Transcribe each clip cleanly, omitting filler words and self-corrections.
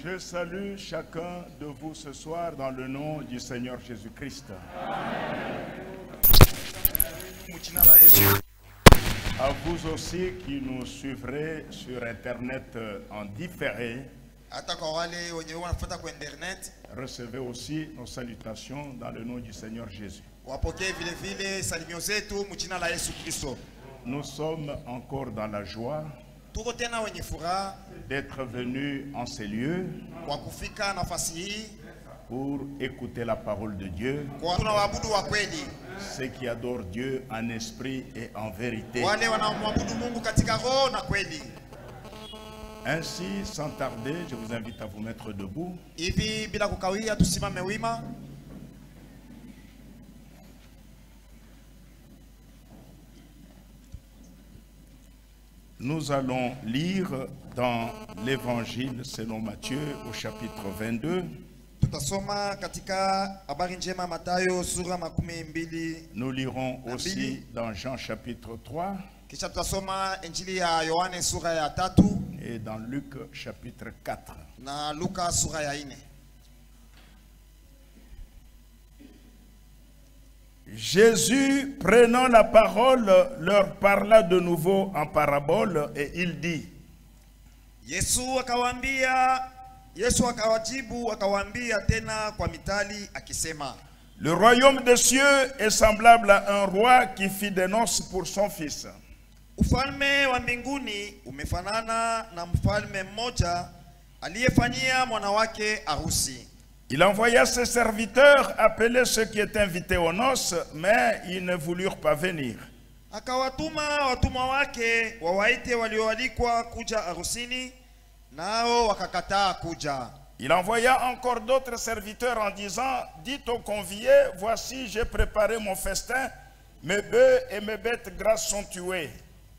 Je salue chacun de vous ce soir dans le nom du Seigneur Jésus-Christ. À vous aussi qui nous suivrez sur Internet en différé, recevez aussi nos salutations dans le nom du Seigneur Jésus. Nous sommes encore dans la joie d'être venus en ces lieux pour écouter la parole de Dieu, ceux qui adorent Dieu en esprit et en vérité. Ainsi, sans tarder, je vous invite à vous mettre debout. Nous allons lire dans l'évangile selon Matthieu au chapitre 22. Nous lirons aussi dans Jean chapitre 3 et dans Luc chapitre 4. Jésus, prenant la parole, leur parla de nouveau en parabole et il dit: le royaume des cieux est semblable à un roi qui fit des noces pour son fils. Ufalme wa mbinguni umefanana na mfalme mmoja aliyefanyia mwana wake harusi. Il envoya ses serviteurs appeler ceux qui étaient invités aux noces, mais ils ne voulurent pas venir. Akawatuma watumwa wake wawaite walioalikwa kuja harusini, nao wakakataa kuja. Il envoya encore d'autres serviteurs en disant: dites aux conviés, voici j'ai préparé mon festin, mes bœufs et mes bêtes grasses sont tués.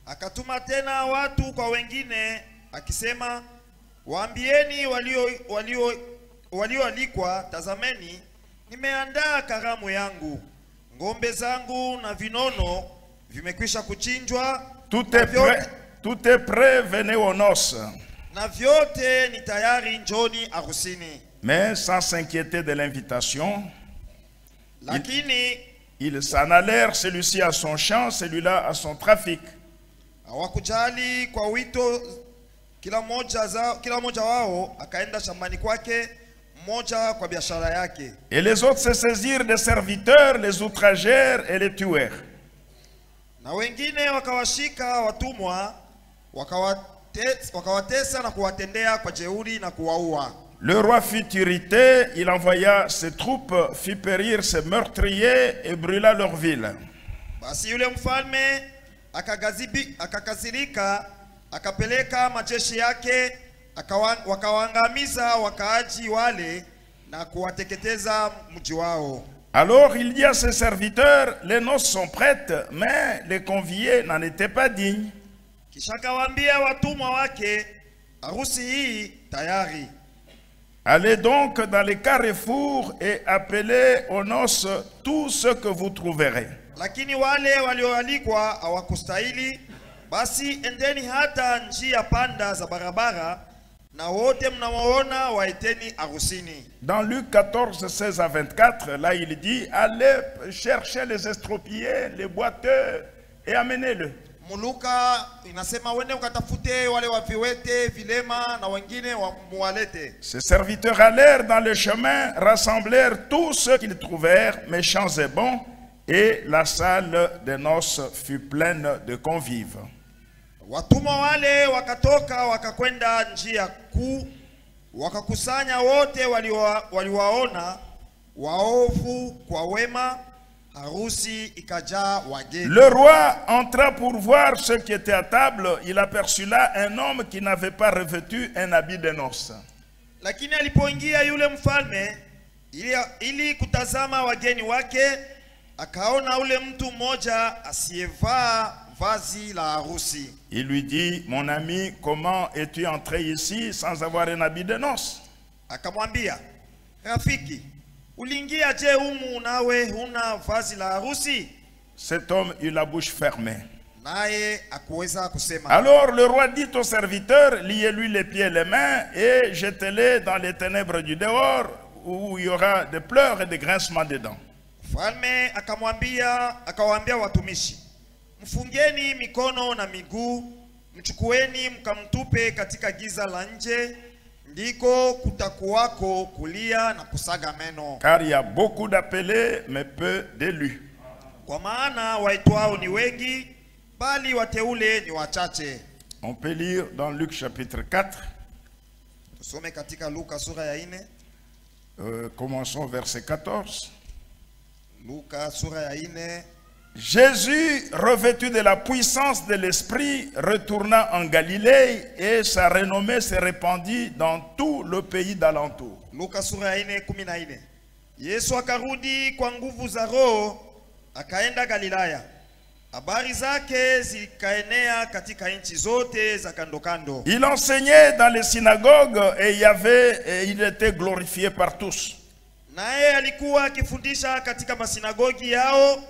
Akatuma tena watu kwa wengine akisema, waambieni walioalikwa, tazameni, nimeandaa karamu yangu, ngombe zangu na vinono vimekwisha kuchinjwa, tout est prêt, venez aux noces. Na vyote ni tayari, njoni harusini. Mais sans s'inquiéter de l'invitation, ils s'en allèrent, celui-ci à son champ, celui-là à son trafic. Hawakujali kwa wito, kila mmoja wao akaenda shambani kwake, mmoja kwa biashara yake. Et les autres se saisirent des serviteurs, les outragèrent et les tuèrent. Na wengine wakawashika watumwa, wakawatesa na kuwatendea kwa jeuri na kuwaua. Le roi fut irrité, il envoya ses troupes, fit périr ses meurtriers et brûla leur ville. Basi yule mfalme akakasirika, akapeleka majeshi yake, wakawaangamiza wakaaji wale na kuwateketeza mji wao. Alors il dit à ses serviteurs: les noces sont prêtes, mais les conviés n'en étaient pas dignes. Kisha akawaambia watumwa wake, harusi hii tayari. Allez donc dans les carrefours et appelez aux noces tous ceux que vous trouverez. Lakini wale walioalikwa hawakustahili, basi endeni hata njia panda za barabara, na wote mnawaona waiteni harusini. Dans Luc 14, 16 à 24, là il dit: allez chercher les estropiés, les boiteux et amenez-le. Muluka inasema wende ukatafute wale waviwete, vilema na wengine muwalete. Ses serviteurs allèrent dans le chemin, rassemblèrent tous ceux qu'ils trouvèrent, méchants et bons, et la salle des noces fut pleine de convives. Watumwa wale wakatoka wakakwenda njia kuu, wakakusanya wote waliwaona, waovu kwa wema, harusi ikajaa wageni. Le roi entra pour voir ceux qui étaient à table. Il aperçut là un homme qui n'avait pas revêtu un habit de noces. Lakini alipoingia yule mfalme ili kutazama wageni wake, akaona ule mtu mmoja asiyevaa vazi la harusi. Il lui dit: mon ami, comment es-tu entré ici sans avoir un habit de noces? Akamwambia, rafiki, uliingia je humu nawe huna vazi la harusi? Cet homme eut la bouche fermée. naye akuweza kusema. Alors le roi dit au serviteur, liez-lui les pieds et les mains et jetez-les dans les ténèbres du dehors où il y aura des pleurs et des grincements de dents. Mfalme akawaambia watumishi, mfungeni mikono na miguu, mchukueni mkamtupe katika giza la nje, ndiko kutakuwako kulia na kusaga meno. Car il y a beaucoup d'appelés mais peu d'élus. Kwa maana waitwao ni wengi bali wateule ni wachache. On peut lire dans Luc chapitre 4. Tusome katika Luka sura ya 4. Commençons verset 14. Luka sura ya 4. Jésus, revêtu de la puissance de l'Esprit, retourna en Galilée et sa renommée se répandit dans tout le pays d'alentour. Luka sura ya 4:14. Yesu akarudi kwa nguvu za Roho, akaenda Galilaya. Habari zake zikaenea katika nchi zote za kando kando. Il enseignait dans les synagogues et il était glorifié par tous. Naye alikuwa akifundisha katika masinagogi yao,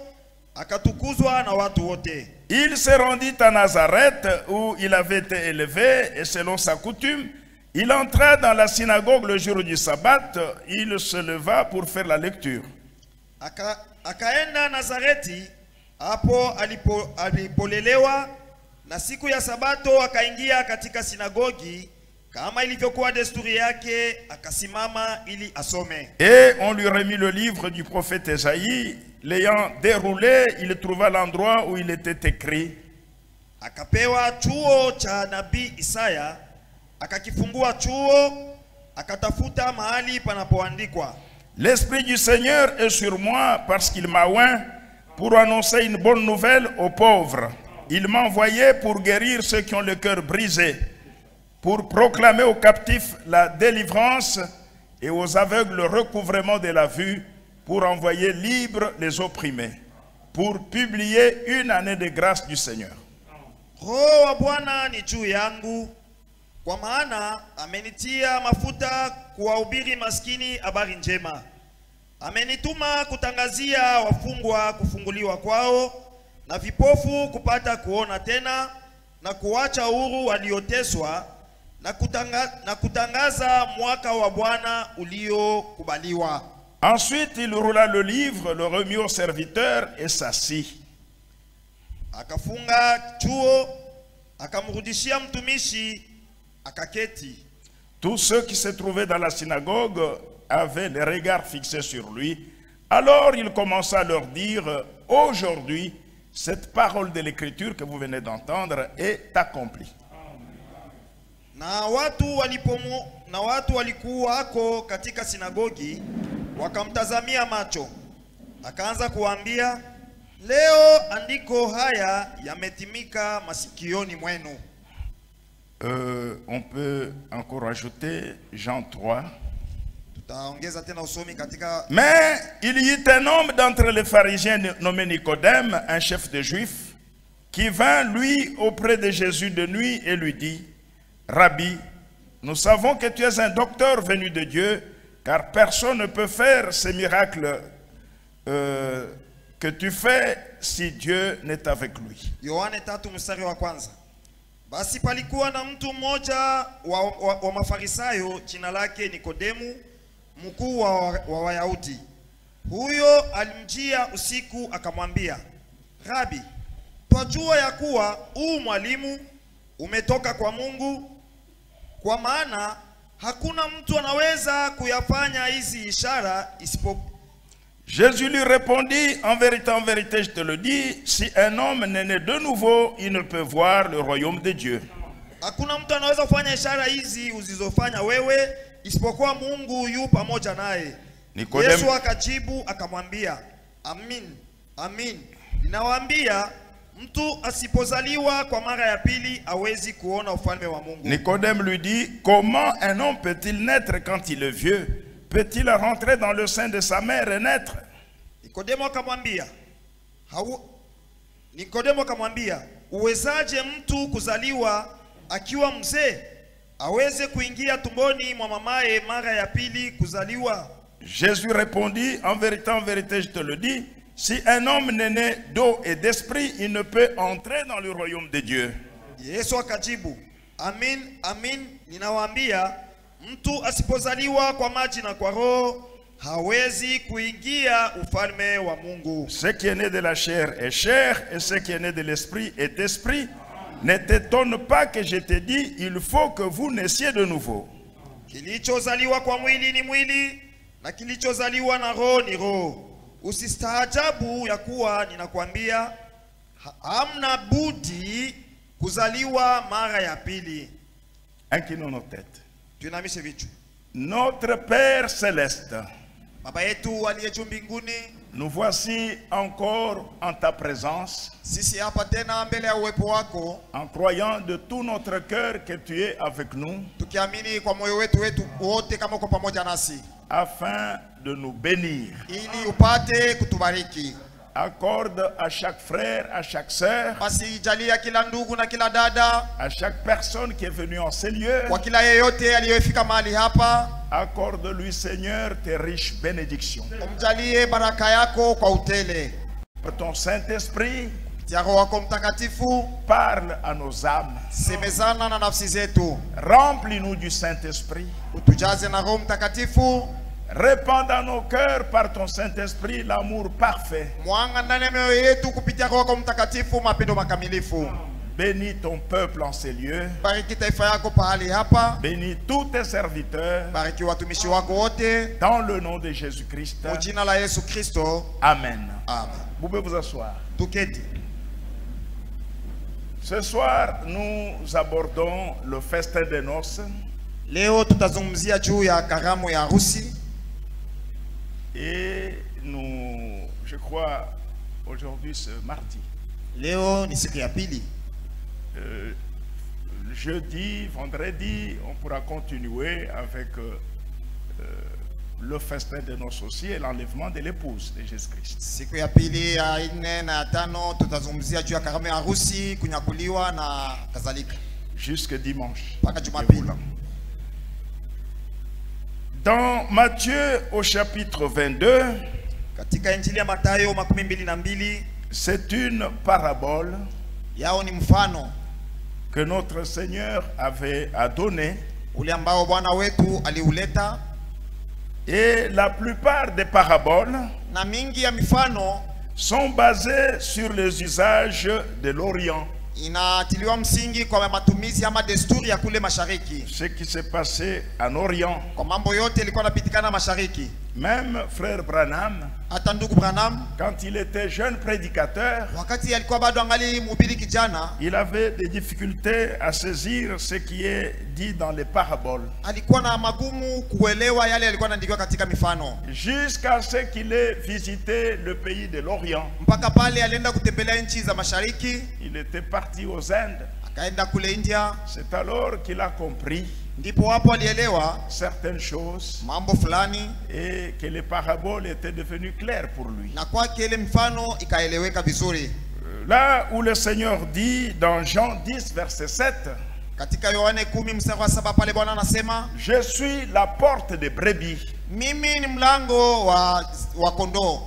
akatukuzwa na watu wote. Il se rendit à Nazareth où il avait été élevé et selon sa coutume, il entra dans la synagogue le jour du sabbat, il se leva pour faire la lecture. Akaenda Nazareti, hapo alipolelewa, na siku ya Sabato akaingia katika sinagogi, kama ilivyokuwa desturi yake, akasimama ili asome. Et on lui remit le livre du prophète Esaïe. L'ayant déroulé, il trouva l'endroit où il était écrit. Akapewa chuo cha nabii Isaya, akakifungua chuo, akatafuta mahali panapoandikwa. L'Esprit du Seigneur est sur moi parce qu'il m'a oint pour annoncer une bonne nouvelle aux pauvres. Il m'a envoyé pour guérir ceux qui ont le cœur brisé, pour proclamer aux captifs la délivrance et aux aveugles le recouvrement de la vue, pour envoyer libres les opprimés, pour publier une année de grâce du Seigneur. Roho wa Bwana ni juu yangu, kwa maana amenitia mafuta kuwahubiri maskini habari njema. Amenituma kutangazia wafungwa kufunguliwa kwao, na vipofu kupata kuona tena, na kuacha huru walioteswa, na kutangaza mwaka wa Bwana uliokubaliwa. Ensuite, il roula le livre, le remit au serviteur et s'assit. Akafunga chuo, akamrudishia mtumishi, akaketi. Tous ceux qui se trouvaient dans la synagogue avaient les regards fixés sur lui. Alors il commença à leur dire, aujourd'hui, cette parole de l'écriture que vous venez d'entendre est accomplie. Na watu walikuwako katika sinagogi, wakamtazamia macho. Akaanza kuambia, leo andiko haya yametimika masikioni mwenu. On peut encore ajouter Jean 3. Mais il y eut un homme d'entre les pharisiens nommé Nicodème, un chef de juifs, qui vint lui auprès de Jésus de nuit et lui dit, Rabbi, nous savons que tu es un docteur venu de Dieu, car personne ne peut faire ces miracles que tu fais si Dieu n'est avec lui. Yohane 3:1. Basi palikuwa na mtu mmoja wa Mafarisayo, jina lake Nikodemu, mkuu wa Wayahudi. Huyo alimjia usiku akamwambia, Rabi, twajua ya kuwa mwalimu umetoka kwa Mungu, kwa maana hakuna mtu anaweza kuyafanya hizi ishara isipokuwa. Jésus lui répondit, en vérité, je te le dis, si un homme n'est né de nouveau, il ne peut voir le royaume de Dieu. Hakuna mtu anaweza kufanya ishara hizi uzizofanya wewe isipokuwa Mungu yu pamoja naye. Yesu akajibu akamwambia, amin, amin, ninawaambia, mtu asipozaliwa kwa mara ya pili hawezi kuona ufalme wa Mungu. Nicodème lui dit, comment un homme peut-il naître quand il est vieux? Peut-il rentrer dans le sein de sa mère et naître? Nikodemo akamwambia, uwezaje mtu kuzaliwa akiwa mzee? Aweze kuingia tumboni mwa mamaye mara ya pili kuzaliwa? Jésus répondit, en vérité, je te le dis, Si un homme n'est né d'eau et d'esprit, il ne peut entrer dans le royaume de Dieu. Yesu akajibu, amin, amin, ninawaambia, mtu asipozaliwa kwa maji na kwa roho, hawezi kuingia ufalme wa Mungu. Ce qui est né de la chair est chair, et ce qui est né de l'esprit est esprit. Ne t'étonne pas que je te dis, il faut que vous naissiez de nouveau. Kilichozaliwa kwa mwili ni mwili, na kilichozaliwa na roho ni roho. Usistaajabu ya kuwa ninakwambia, hamna budi kuzaliwa mara ya pili. Inclinons nos têtes. Tuinamishe vichwa. Notre Père céleste, Baba yetu aliye juu mbinguni, nous voici encore en ta présence, sisi hapa tena mbele ya uwepo wako, en croyant de tout notre cœur que tu es avec nous, tukiamini kwa moyo wetu wote kama uko pamoja nasi, afin de nous bénir. ili upate kutubariki. Accorde à chaque frère, à chaque sœur, Basi jalia kila ndugu na kila dada, à chaque personne qui est venue en ces lieux, kwa kila yeyote aliyefika mahali hapa, accorde-lui, Seigneur, tes riches bénédictions. umjalie baraka yako kwa utele. Pour ton Saint-Esprit, Kupitia Roho wako Mtakatifu, parle à nos âmes. semezana na nafsi zetu, Remplis-nous du Saint-Esprit. utujaze na Roho Mtakatifu, Répands dans nos cœurs par ton Saint-Esprit l'amour parfait. mwanga ndani ya mioyo yetu kupitia Roho wako Mtakatifu, mapendo makamilifu. Bénis ton peuple en ces lieux. Bariki taifa yako pahali hapa, Bénis tous tes serviteurs. bariki watumishi wako wote, Dans le nom de Jésus-Christ. kwa jina la Yesu Kristo, Amen. amen. Vous pouvez vous asseoir. Tuketi. Ce soir, nous abordons le festin des noces. Leo tutazungumzia juu ya karamu ya harusi. Et nous, je crois, aujourd'hui c'est mardi. Leo ni siku ya pili. Jeudi, vendredi, on pourra continuer avec le festin de noces aussi et l'enlèvement de l'épouse de Jésus-Christ. Siku ya pili, ya nne na ya tano tutazungumzia juu ya karamu ya harusi, kunyakuliwa na kadhalika. Jusque dimanche. Mpaka Jumapili. Dans Matthieu au chapitre 22, Katika Injili ya Mathayo 22, c'est une parabole yao ni mfano que notre Seigneur avait à donner. ule ambao Bwana wetu aliuleta, Et la plupart des paraboles na mingi ya mifano sont basées sur les usages de l'Orient. inatiliwa msingi kwa matumizi ama desturi ya kule mashariki, Ce qui s'est passé en Orient. kwa mambo yote ilikuwa napitikana mashariki. Même frère Branham, Hata ndugu Branham quand il était jeune prédicateur, wakati alikuwa bado angali mhubiri kijana, il avait des difficultés à saisir ce qui est dit dans les paraboles. alikuwa na magumu kuelewa yale yalikuwa yanaandikwa katika mifano, Jusqu'à ce qu'il ait visité le pays de l'Orient. mpaka pale alienda kutembelea nchi za mashariki, Il était parti aux Indes. akaenda kule India. C'est alors qu'il a compris Ndipo hapo alielewa certaines choses mambo fulani, et que les paraboles étaient devenues claires pour lui. na kwake ile mfano ikaeleweka vizuri. Là où le Seigneur dit dans Jean 10 verset 7, Katika Yohane 10 mstari wa 7 pale Bwana anasema, je suis la porte des brebis. mimi ni mlango wa kondoo.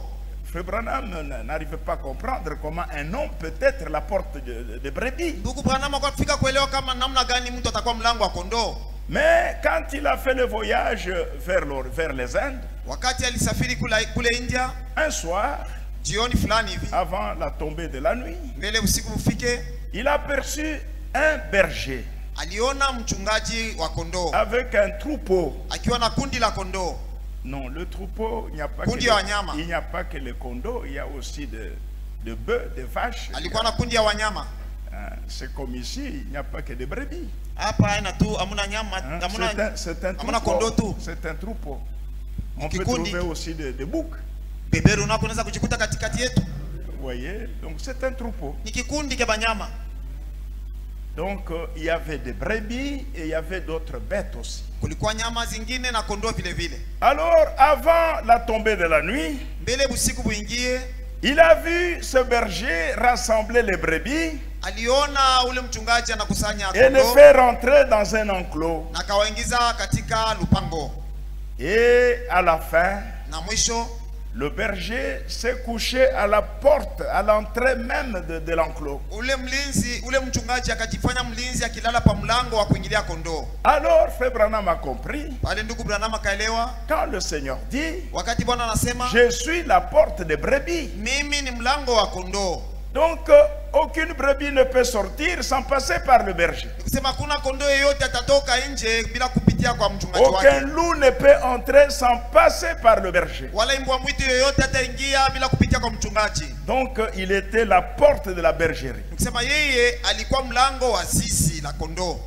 Frère Branham n'arrivait pas à comprendre comment un homme peut être la porte de brebis. Ndugu Branham akafika kuelewa kama namna gani mtu atakuwa mlango wa kondoo. Mais quand il a fait le voyage vers les Indes, Wakati alisafiri kule India, un soir, jioni fulani hivi, avant la tombée de la nuit, mbele usiku ufike, il a aperçu un berger aliona mchungaji wa kondoo avec un troupeau. akiwa na kundi la kondoo. Non, le troupeau, il n'y a pas que les condos, il y a aussi de bœufs, de vaches. Alikuwa na kundi ya wanyama. C'est comme ici, il n'y a pas que des brebis. Hapa haina tu amuna nyama, C'est un amuna kondoo tu. C'est un troupeau. On peut trouver aussi des boucs. Beberu unako unaweza kujikuta katikati yetu. Vous voyez, donc c'est un troupeau. Ni kikundi cha banyama. Donc il y avait des brebis et il y avait d'autres bêtes aussi. Kulikuwa nyama zingine na kondoo vile vile. Alors avant la tombée de la nuit, Mbele busiku buingie, il a vu ce berger rassembler les brebis aliona ule mchungaji anakusanya et les kondoo faire rentrer dans un enclos. na kawaingiza katika lupango. Et à la fin, Na mwisho le berger s'est couché à la porte, à l'entrée même de l'enclos. Alors Frère Branham a compris. Quand le Seigneur dit, je suis la porte des brebis. Donc, aucune brebis ne peut sortir sans passer par le berger. Aucun loup ne peut entrer sans passer par le berger. Donc, il était la porte de la bergerie.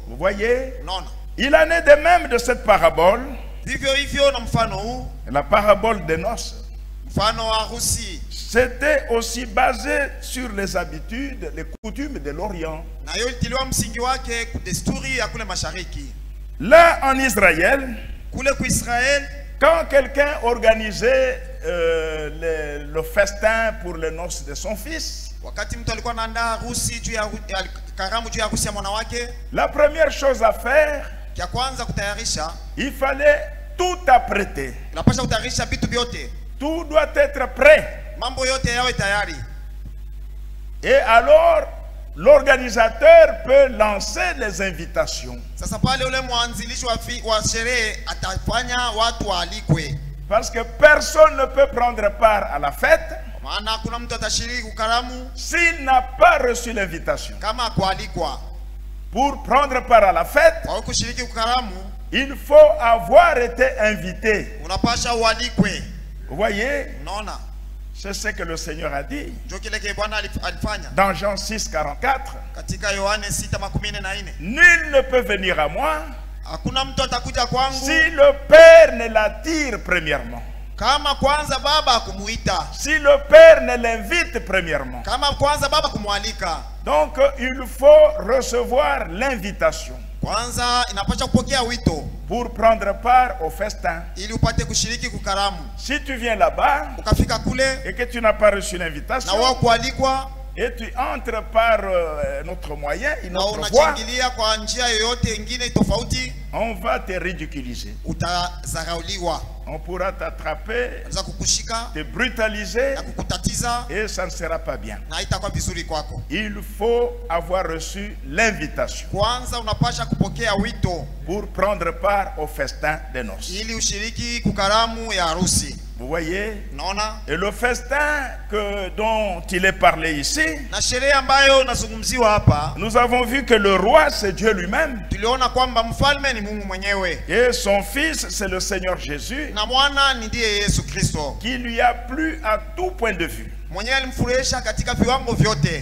Vous voyez? Il en est de même de cette parabole. La parabole des noces. C'était aussi basé sur les habitudes, les coutumes de l'Orient. Là, en Israël, quand quelqu'un organisait le festin pour les noces de son fils, la première chose à faire, il fallait tout apprêter. Tout doit être prêt. Et alors, l'organisateur peut lancer les invitations. Parce que personne ne peut prendre part à la fête s'il n'a pas reçu l'invitation. Pour prendre part à la fête, il faut avoir été invité. Vous voyez? C'est ce que le Seigneur a dit. Dans Jean 6, 44. Nul ne peut venir à moi si le Père ne l'attire premièrement. Si le Père ne l'invite premièrement. Donc il faut recevoir l'invitation pour prendre part au festin. Si tu viens là-bas et que tu n'as pas reçu l'invitation et tu entres par notre moyen, une autre voie, on va te ridiculiser. On pourra t'attraper, te brutaliser, et ça ne sera pas bien. Il faut avoir reçu l'invitation pour prendre part au festin des noces. Vous voyez? Et le festin dont il est parlé ici, nous avons vu que le roi c'est Dieu lui-même. Et son fils c'est le Seigneur Jésus, qui lui a plu à tout point de vue.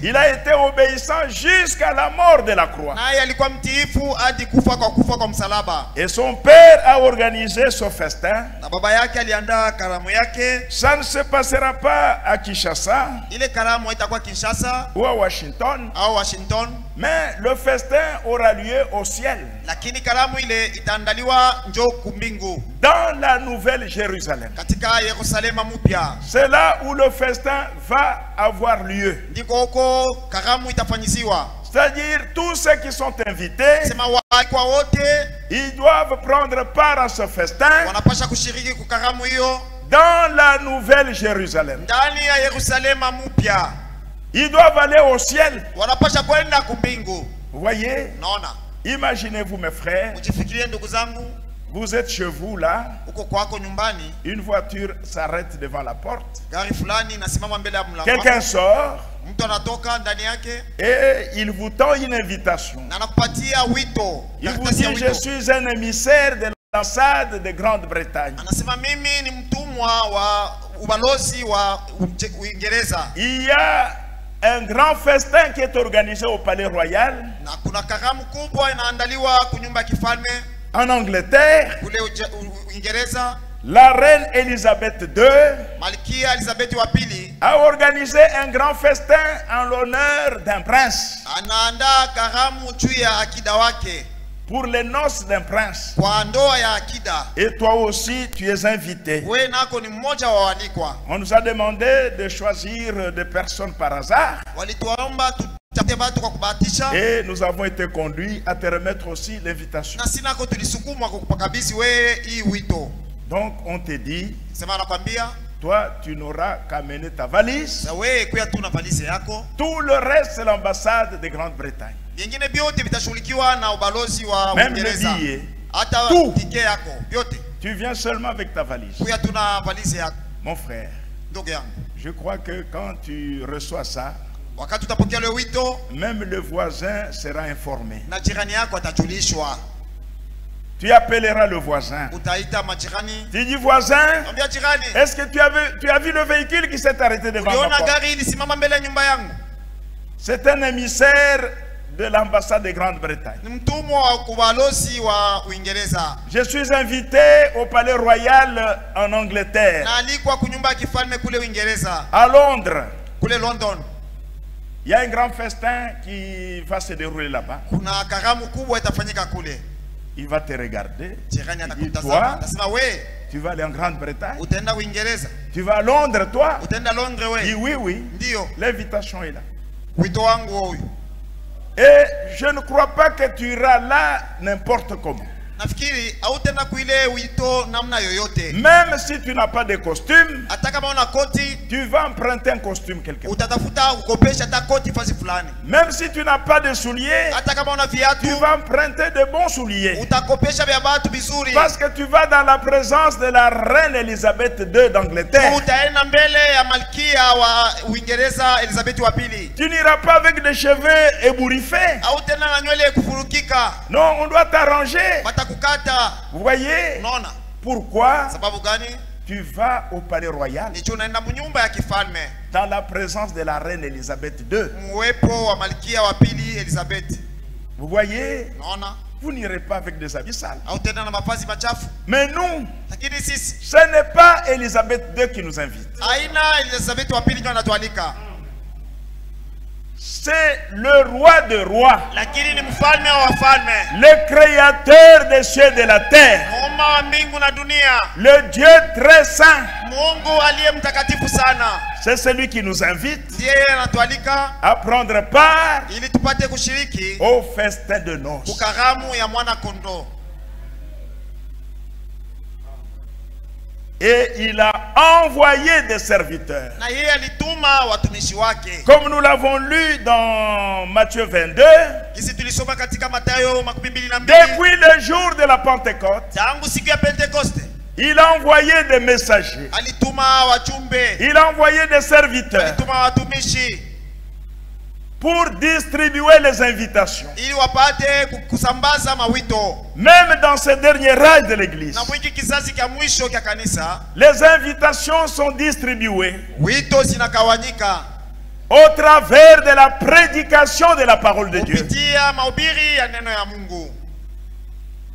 Il a été obéissant jusqu'à la mort de la croix. Et son père a organisé ce festin. Ça ne se passera pas à Kinshasa ou à Washington, mais le festin aura lieu au ciel, dans la Nouvelle Jérusalem. C'est là où le festin va avoir lieu. C'est-à-dire tous ceux qui sont invités, ils doivent prendre part à ce festin dans la Nouvelle Jérusalem. Ils doivent aller au ciel. Vous voyez? Imaginez-vous mes frères, vous êtes chez vous là, une voiture s'arrête devant la porte, quelqu'un sort et il vous tend une invitation. Il vous dit: je suis un émissaire de l'ambassade de Grande-Bretagne. Il y a un grand festin qui est organisé au Palais Royal en Angleterre. La reine Elisabeth II a organisé un grand festin en l'honneur d'un prince, pour les noces d'un prince. Et toi aussi tu es invité. On nous a demandé de choisir des personnes par hasard, et nous avons été conduits à te remettre aussi l'invitation. Donc on te dit, Toi, tu n'auras qu'à mener ta valise. Sa wewe kuya tu na valise yako. Tout le reste, c'est l'ambassade de Grande-Bretagne. Vingine vyote vitashughulikiwa na ubalozi wa Même le Uingereza. billet. Hata Tout. ticket yako vyote. Tu viens seulement avec ta valise. Kuya tu na valise yako. Mon frère, Ndugu yangu. je crois que quand tu reçois ça, Wakati utapokea le wito, même le voisin sera informé. na jirani yako atajulishwa. Tu appelleras le voisin. Utaita majirani. Tu dis voisin, Ambia jirani. est-ce que tu as vu le véhicule qui s'est arrêté devant ma Uliona porte? gari ilisimama mbele ya nyumba yangu? C'est un émissaire de l'ambassade de Grande-Bretagne. Ni mtumwa wa ubalozi wa Uingereza. Je suis invité au palais royal en Angleterre, Na alikuwa kunyumba ya kifalme kule Uingereza, à Londres. kule London. Il y a un grand festin qui va se dérouler là-bas. Kuna karamu kubwa itafanyika kule. Il va te regarder. Jirani Il dit, atakutazama, toi, atasema we, tu vas aller en Grande-Bretagne? utaenda Uingereza? Tu vas à Londres, toi? Utaenda Londres Il dit we? oui, oui. Ndio, L'invitation est là. wito wangu huyu. Et je ne crois pas que tu iras là n'importe comment. Nafikiri hautaenda kuile wito namna yoyote. Même si tu n'as pas de costume, Hata kama una koti, tu vas emprunter un costume quelque part. utatafuta ukopesha hata koti fasi fulani. Même si tu n'as pas de souliers, Hata kama una tu viatu, vas emprunter de bons souliers. utakopesha vya batu vizuri. Parce que tu vas dans la présence de la reine Elisabeth II d'Angleterre. Utaenda mbele ya malkia wa Uingereza Elizabeth wa pili. Tu n'iras pas avec des cheveux ébouriffés. Hautaenda na nywele kufurukika. Non, on doit t'arranger. Watakukata. Vous voyez? Unaona? Pourquoi? Sababu gani? Tu vas au palais royal Nicho unaenda mnyumba ya kifalme. dans la présence de la reine Elisabeth II. Mwepo wa malkia wa pili Elizabeth. Vous voyez? Unaona? Vous n'irez pas avec des habits sales. Hautaenda na mavazi machafu. Mais nous, Lakini sisi ce n'est pas Elisabeth II qui nous invite. aina Elizabeth wa pili ndio anatualika. C'est le roi des rois, Lakini ni mfalme wa wafalme. le créateur des cieux et de la terre, Muumba wa mbingu na dunia. le Dieu très saint. Mungu aliye mtakatifu sana. C'est celui qui nous invite Ndiye anatualika à prendre part ili tupate kushiriki au festin de noces. kukaramu ya mwana kondoo. Et il a envoyé des serviteurs. Na yeye alituma watumishi wake. Comme nous l'avons lu dans Matthieu 22, Kisi tulisoma katika Mathayo 22. depuis le jour de la Pentecôte, Tangu siku ya Pentekoste il a envoyé des messagers, alituma wajumbe, il a envoyé des serviteurs alituma watumishi pour distribuer les invitations. ili wapate kusambaza mawito. Même dans ce dernier âge de l'Église, Na mwiki kizazi kya mwisho kya kanisa, les invitations sont distribuées wito zinakawanyika au travers de la prédication de la parole de Dieu. kupitia mahubiri ya neno ya Mungu.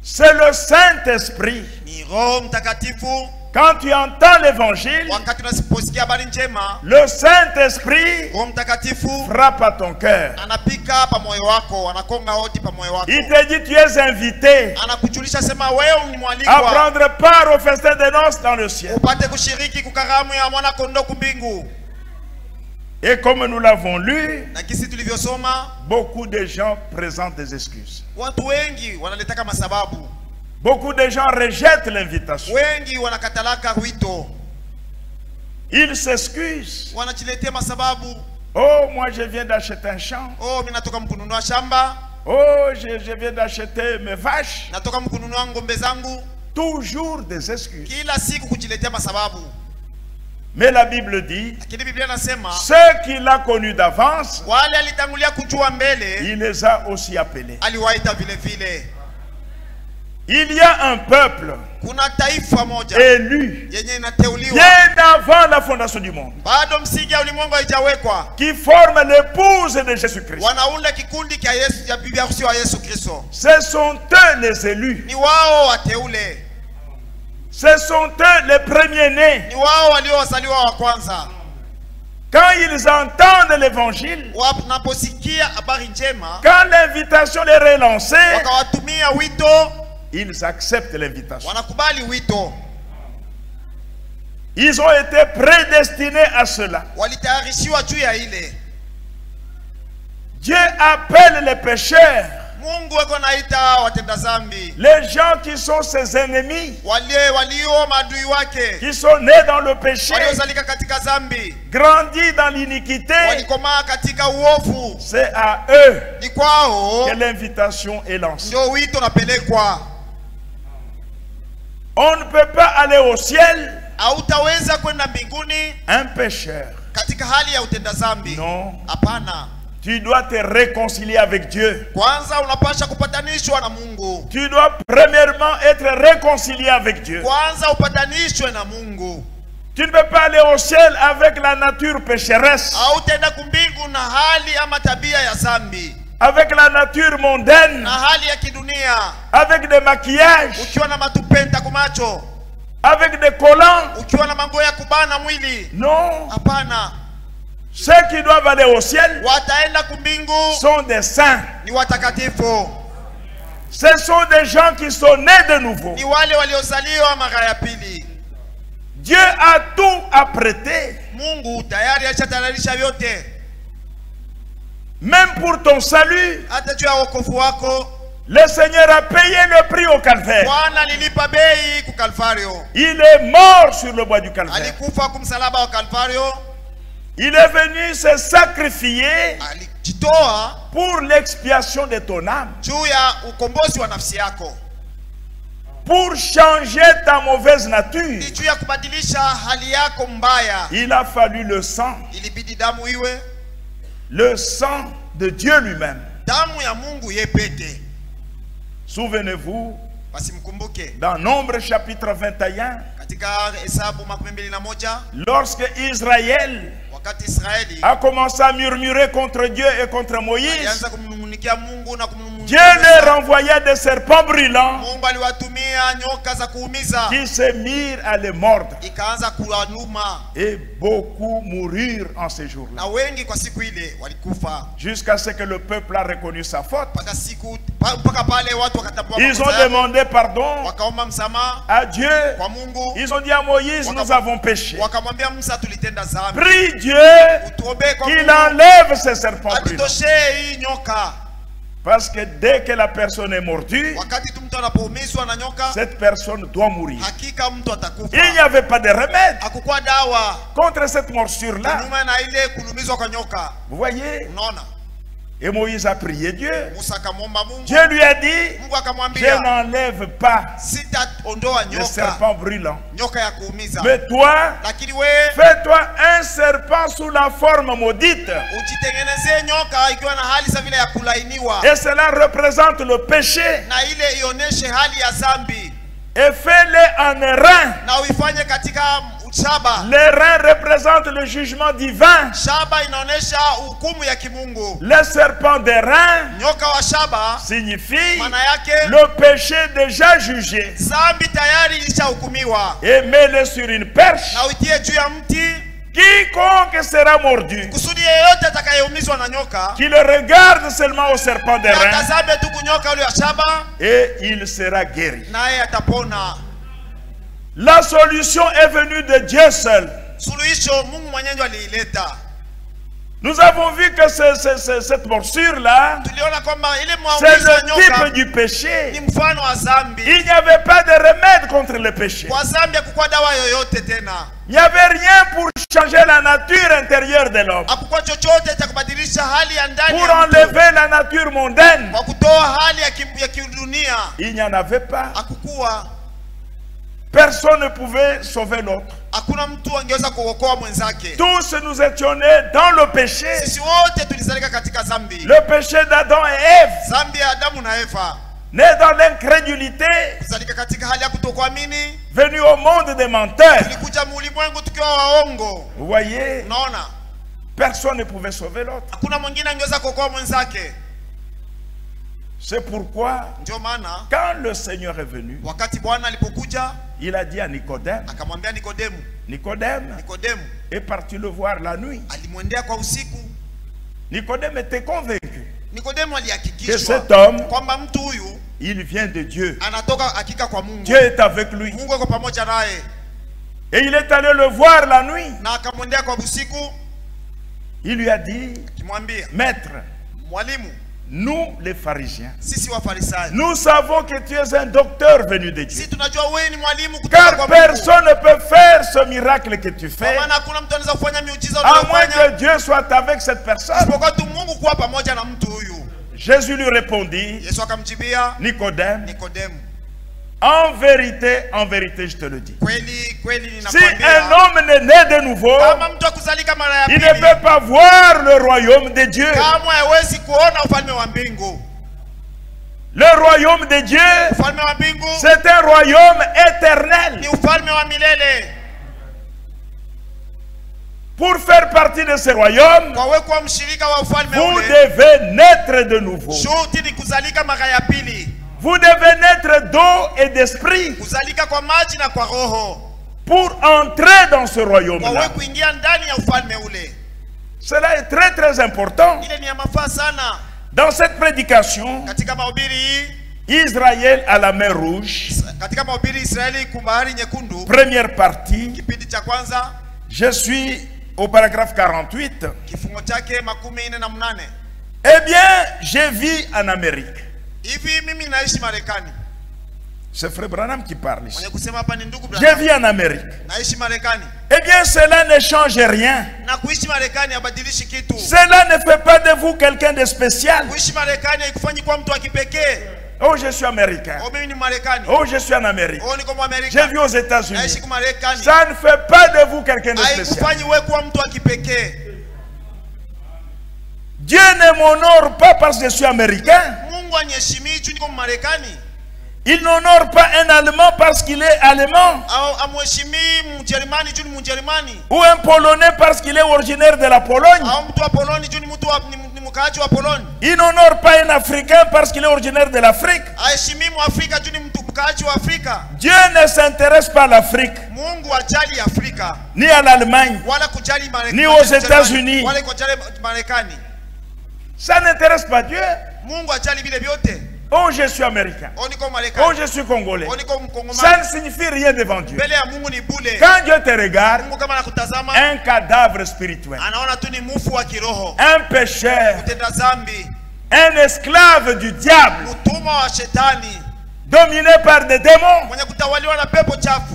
C'est le Saint-Esprit. Ni Roho Mtakatifu. Quand tu entends l'évangile, Wakati unasiposikia habari njema, le Saint-Esprit Roho Mtakatifu frappe à ton cœur. anapika pa moyo wako, anakonga hodi pa moyo wako. Il te dit tu es invité Anakujulisha sema wewe ni à mwalikwa, prendre part au festin de noces dans le ciel. upate kushiriki kukaramu ya mwana kondoo kumbingu. Et comme nous l'avons lu, Na kisi tulivyosoma, beaucoup de gens présentent des excuses. watu wengi wanaletaka masababu, Beaucoup de gens rejettent l'invitation. wengi wanakatalaka wito, Ils s'excusent. wanajiletea masababu. Oh, moi je viens d'acheter un champ. Oh, mimi natoka mkununua shamba, Oh, je viens d'acheter mes vaches. natoka mkununua ngombe zangu. Toujours des excuses. Kila siku kujiletea masababu. Mais la Bible dit, Lakini Biblia inasema ceux qu'il a connus d'avance, wale alitangulia kujua mbele il les a aussi appelés. aliwaita vile vile. Il y a un peuple Kuna taifa moja élu yenye inateuliwa bien avant la fondation du monde, bado msingi ya ulimwengu haijawekwa, qui forme l'épouse de Jésus-Christ. wanaunda kikundi cha Yesu, cha bibi harusi wa Yesu Kristo. Ce sont eux les élus. Ni wao wateule, Ce sont eux les premiers-nés. ni wao waliowazaliwa wa kwanza. Quand ils entendent l'évangile, Wanaposikia habari njema, quand l'invitation les est lancée, wakawatumia wito, ils acceptent l'invitation. wanakubali wito. Ils ont été prédestinés à cela. Walitayarishiwa juu ya ile. Dieu appelle les pécheurs Mungu wako naita watenda zambi. Les gens qui sont ses ennemis, walio maadui wake, qui sont nés dans le péché, waliozalika katika zambi, grandis dans l'iniquité, walikomaa katika uovu, c'est à eux ni kwao que l'invitation est lancée. ndio wito unapelekwa. On ne peut pas aller au ciel, hautaweza kwenda mbinguni, un pécheur. katika hali ya utenda zambi. Non. Hapana. Tu dois te réconcilier avec Dieu. Kwanza unapasha kupatanishwa na Mungu. Tu dois premièrement être réconcilié avec Dieu. Kwanza upatanishwe na Mungu. Tu ne peux pas aller au ciel avec la nature pécheresse, hautaenda kumbingu na hali ama tabia ya zambi, avec la nature mondaine, na hali ya kidunia, avec des maquillages, ukiwa na matupenda kumacho, avec des collants. ukiwa na mango ya kubana mwili. Non. Hapana. Ceux qui doivent aller au ciel wataenda kumbingu sont des saints. ni watakatifu. Ce sont des gens qui sont nés de nouveau. Ni wale waliozaliwa mara ya pili. Dieu a tout apprêté. Mungu tayari alishatayarisha vyote. Même pour ton salut, hata juu ya wokovu wako, le Seigneur a payé le prix au Calvaire. Bwana alilipa bei ku Kalvario. Il est mort sur le bois du Calvaire. Alikufa kumsalaba wa Kalvario. Il est venu se sacrifier alijitoa pour l'expiation de ton âme, juu ya ukombozi wa nafsi yako, pour changer ta mauvaise nature. juu ya kubadilisha hali yako mbaya. Il a fallu le sang, ilibidi damu iwe, le sang de Dieu lui-même. damu ya Mungu yepete. Souvenez-vous, basi mkumbuke dans Nombre chapitre 21, katika Hesabu 21, lorsque Israël wakati Israeli a commencé à murmurer contre Dieu et contre Moïse, alianza kumnungunikia Mungu na Dieu leur envoyait des serpents brûlants Mungu aliwatumia nyoka za kuumiza, qui se mirent à les mordre. ikaanza kuwanuma, Et beaucoup mourirent en ces jours-là. na wengi kwa siku ile walikufa, Jusqu'à ce que le peuple a reconnu sa faute. mpaka pale watu wakatambua Ils ont demandé pardon wakaomba msamaha à Dieu. kwa Mungu. Ils ont dit à Moïse, nous avons péché. Wakamwambia Musa, tulitenda dhambi. Prie Dieu Utuombee kwa qu'il Mungu enlève ces serpents brûlants. atutoshe hii nyoka. Parce que dès que la personne est mordue, Wakati tu mtu anapoumizwa na nyoka, cette personne doit mourir. hakika mtu atakufa. Il n'y avait pas de remède Hakukuwa dawa contre cette morsure-là. kinyume na ile kulumizwa kwa nyoka. Vous voyez? Unaona? Et Moïse a prié Dieu. Musa akamwomba Mungu. Dieu lui a dit, Mungu je akamwambia, n'enlève pas sitaondoa les nyoka, serpents brûlants. nyoka ya kuumiza. Mais toi, Lakini we fais-toi un serpent sous la forme maudite. ujitengenezee nyoka ikiwa na hali sa vile ya kulainiwa, Et cela représente le péché. na ile ioneshe hali ya zambi, Et fais-les en rein. na uifanye katika shaba. Les reins représentent le jugement divin. Shaba inaonesha hukumu ya kimungu. Le serpent des reins Nyoka wa shaba signifie maana yake le péché déjà jugé. zambi tayari ilishahukumiwa, Et mets-le sur une perche. na uitie juu ya mti. Quiconque sera mordu, Kusudi yeyote atakayeumizwa na nyoka qu'il regarde seulement au serpent des reins, atazame tu kunyoka ule wa shaba, et il sera guéri. naye atapona. La solution est venue de Dieu seul. Suluhisho Mungu mwenyewe ndiye aliileta. Nous avons vu que cette morsure-là, Tuliona kwamba ile c'est maumizo ya le nyoka type du péché. ni mfano wa zambi. Il n'y avait pas de remède contre le péché. Kwa zambi hakukuwa dawa yoyote tena, Il n'y avait rien pour changer la nature intérieure de l'homme, hakukuwa chochote cha kubadilisha hali ya ndani pour ya mtu, enlever la nature mondaine. kwa kutoa hali ya kidunia. Il n'y en avait pas. Hakukuwa, Personne ne pouvait sauver l'autre. hakuna mtu angeweza kuokoa mwenzake. Tous nous étions nés dans le péché. Sisi wote tulizalika katika zambi, Le péché d'Adam et Ève, zambi ya Adamu na Eva, nés dans l'incrédulité, kuzalika katika hali ya kutokuamini. venus au monde des menteurs. Tulikuja mulimwengu tukiwa waongo. Vous voyez, Unaona, personne ne pouvait sauver l'autre. hakuna mwingine angeweza kuokoa mwenzake. C'est pourquoi, Ndio maana quand le Seigneur est venu, wakati Bwana alipokuja il a dit à Nicodème, akamwambia Nikodemu, Nicodème Nikodemu est parti le voir la nuit. alimwendea kwa usiku. Nicodème était convaincu Nikodemu que alihakikishwa cet homme, kwamba mtu huyu il vient de Dieu. anatoka hakika kwa Mungu. Dieu est avec lui. Mungu yuko pamoja naye, Et il est allé le voir la nuit. na akamwendea kwa usiku Il lui a dit, akimwambia, Maître, mwalimu, Nous, les pharisiens, sisi wafarisayo, nous savons que tu es un docteur venu de Dieu. sisi tunajua wewe ni mwalimu kutoka Car kwa Mungu. personne ne peut faire ce miracle que tu fais, Kwa maana hakuna mtu anaweza kufanya miujiza à moins unayofanya que Dieu soit avec cette personne. isipokuwa tu Mungu kuwa pamoja na mtu huyu. Jésus lui répondit, Yesu akamjibia Nicodème, Nikodemu, en vérité, je te le dis. kweli kweli Si ninakwambia, un homme n'est né de nouveau, kama mtu akuzalika mara ya il pili, ne peut pas voir le royaume de Dieu. kama hawezi kuona ufalme wa mbingu. Le royaume de Dieu, Ufalme wa mbingu c'est un royaume éternel. ni ufalme wa milele. Pour faire partie de ce royaume, Kwa wewe kuwa mshirika wa ufalme vous ule, devez naître de nouveau. shuti ni kuzalika mara ya pili, Vous devez naître d'eau et d'esprit kuzalika kwa maji na kwa roho, pour entrer dans ce kwa wewe royaume-là. kuingia ndani ya ufalme ule. Cela est très très important. Ile ni ya mafaa sana. Dans cette prédication, Katika mahubiri hii, Israël à la mer Rouge, katika mahubiri Israeli kubahari nyekundu, première partie, kipindi cha kwanza, je suis au paragraphe 48. kifungo chake 48. Eh bien, je vis en Amérique. Hivi mimi naishi Marekani. C'est Frère Branham qui parle ici. Mwenye kusema hapa ni ndugu Je Branham. vis en Amérique. Naishi Marekani. Eh bien, cela ne change rien. Na kuishi Marekani habadilishi kitu. Cela ne fait pas de vous quelqu'un de spécial. Kuishi Marekani haikufanyi kuwa mtu wa kipekee. Oh, je suis américain. Oh, mimi ni Marekani. Oh, je suis en Amérique. Oh, niko Je Amerika. vis aux États-Unis. Naishi kwa Marekani. Ça ne fait pas de vous quelqu'un de spécial. Haikufanyi wewe kuwa mtu wa kipekee. Dieu ne m'honore pas parce que je suis américain. Mungu aniheshimii juu niko Marekani. Il n'honore pas un Allemand parce qu'il est allemand. Au amheshimii Mjerumani juu ni Mjerumani. Ou un Polonais parce qu'il est originaire de la Pologne. Au mtu wa Poloni juu ni mtu wa ni mkaaji wa Poloni. Il n'honore pas un Africain parce qu'il est originaire de l'Afrique. Aheshimii Mwafrika juu ni mtu mkaaji wa Afrika. Dieu ne s'intéresse pas à l'Afrique, Mungu hajali Afrika ni à l'Allemagne, wala kujali Marekani, ni aux États-Unis. wala kujali Marekani. Ça n'intéresse pas Dieu. Mungu hajali vile vyote. Oh, je suis américain. O niko Marekani. Oh, je suis congolais. O niko Mkongomani. Ça ne signifie rien devant Dieu. Mbele ya Mungu ni bule. Quand Dieu te regarde, Mungu kama anakutazama, un cadavre spirituel, anaona tu ni mufu wa kiroho, un pécheur, mtenda dhambi, un esclave du diable, mtumwa wa shetani, dominé par des démons. mwenye kutawaliwa na pepo chafu.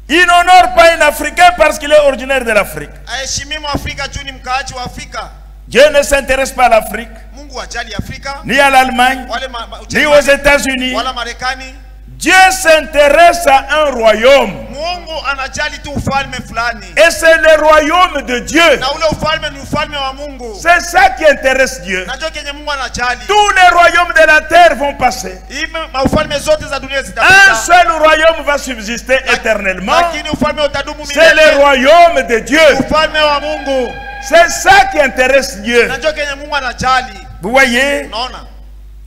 Il n'honore pas un Africain parce qu'il est originaire de l'Afrique. Aheshimii Mwafrika juu ni mkaaji wa Afrika. Dieu ne s'intéresse pas à l'Afrique, Mungu hajali Afrika, ni à l'Allemagne, wale ni aux États-Unis. wala Marekani. Dieu s'intéresse à un royaume. Mungu anajali tu ufalme fulani. Et c'est le royaume de Dieu. Na ule ufalme ni ufalme wa Mungu. C'est ça qui intéresse Dieu. Najua kenye Mungu anajali. Tous les royaumes de la terre vont passer. Hivi ufalme zote za dunia Un zitapita. seul royaume va subsister éternellement. Lakini ufalme utadumu C'est le milele. royaume de Dieu. Ufalme wa Mungu. C'est ça qui intéresse Dieu. Najua kenye Mungu anajali. Vous voyez, Unaona?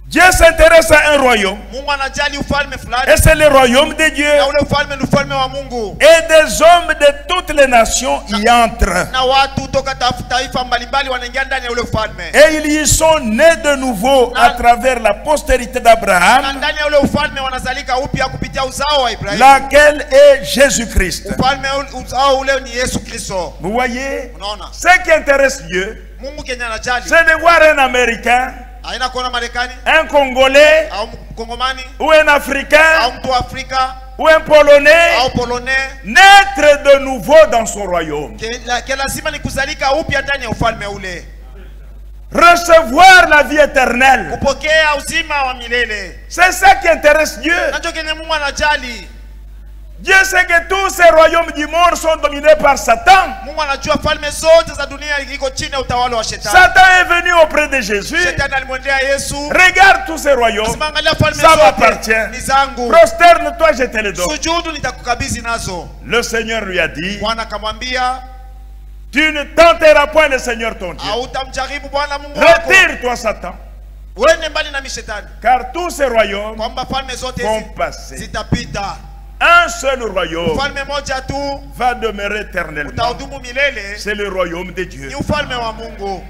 Dieu s'intéresse à un royaume. Mungu anajali ufalme fulani. Et c'est le royaume de Dieu. Na ule ufalme ni ufalme wa Mungu. Et des hommes de toutes les nations y entrent. Na watu toka taifa mbalimbali wanaingia ndani ya ule ufalme. Et ils y sont nés de nouveau à travers la postérité Na d'Abraham, ndani ya ule ufalme wanazalika upya kupitia uzao wa Ibrahimu. laquelle est Jésus-Christ. Ufalme uzao ule ni Yesu Kristo. Vous voyez, Unaona? ce qui intéresse Dieu, Mungu Kenya anajali. c'est de voir un Américain, Haina kuona Marekani un Congolais, au Mkongomani ou un Africain, au mtu wa Afrika ou un Polonais, au Polonais naître de nouveau dans son royaume. ke lazima ni kuzalika upya ndani ya ufalme ule, Recevoir la vie éternelle. kupokea uzima wa milele. C'est ça qui intéresse Dieu. Nacho kenye Mungu anajali. Dieu sait que tous ces royaumes du monde sont dominés par Satan. Mungu anajua falme zote za dunia iko chini ya utawala wa shetani. Satan est venu auprès de Jésus. Shetani alimwendea Yesu. Regarde tous ces royaumes. Sema angalia falme Ça zote m'appartient. ni zangu. Prosterne-toi, je te les donne. Sujudu nitakukabidhi nazo. Le Seigneur lui a dit, Bwana akamwambia, tu ne tenteras point le Seigneur ton Dieu. hautamjaribu Bwana Mungu wako. Retire-toi, Satan. Uende mbali na mishetani. Car tous ces royaumes Kwamba falme zote vont hizi passer. zitapita. Un seul royaume Ufalme moja tu va demeurer éternellement. utahudumu milele, C'est le royaume de Dieu. ni ufalme wa Mungu.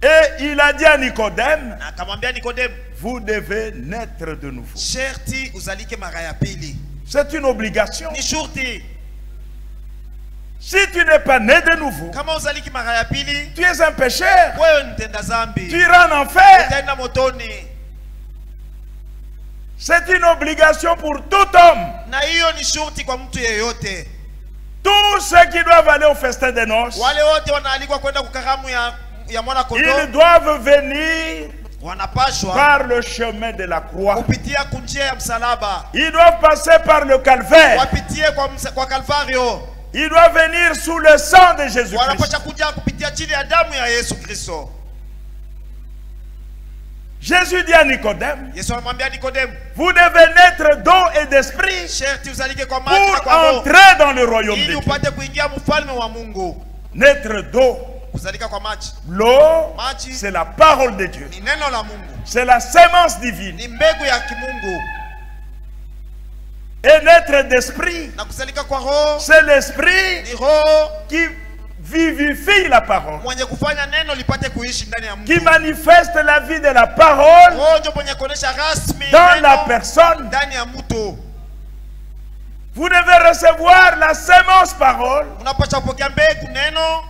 Et il a dit à Nicodème, Na akamwambia Nikodemu, vous devez naître de nouveau. sherti uzalike mara ya pili. C'est une obligation. Ni shurti. Si tu n'es pas né de nouveau, kama uzaliki mara ya pili, tu es un pécheur. wewe ni mtenda dhambi. Tu iras en enfer. Utaenda motoni. C'est une obligation pour tout homme. Na hiyo ni shurti kwa mtu yeyote. Tous ceux qui doivent aller au festin des noces, wale wote wanaalikwa kwenda kukaramu ya mwana kondoo, ils doivent venir wanapashwa par le chemin de la croix. kupitia kunjia ya msalaba. Ils doivent passer par le calvaire. Wapitie kwa Kalvario. Ils doivent venir sous le sang de Jésus-Christ. Wanapaswa kuja kupitia chini ya damu ya Yesu Kristo. Jésus dit à Nicodème, Yesu anamwambia Nikodemu, vous devez naître d'eau et d'esprit sherti uzalike kwa maji na pour kwa roho, entrer dans le royaume de ili Dieu. upate kuingia mfalme wa Mungu. Naître d'eau. Kuzalika kwa maji. L'eau, Maji c'est la parole de Dieu. ni neno la Mungu. C'est la sémence divine. Ni mbegu ya kimungu. Et naître d'esprit, Na kuzalika kwa roho, c'est l'esprit ni roho qui vivifie la parole, mwenye kufanya neno lipate kuishi ndani ya mtu. qui manifeste la vie de la parole Roho ndio mwenye kuonesha rasmi dans neno la personne. ndani ya mtu. Vous devez recevoir la sémence parole. Unapaswa kupokea mbegu neno,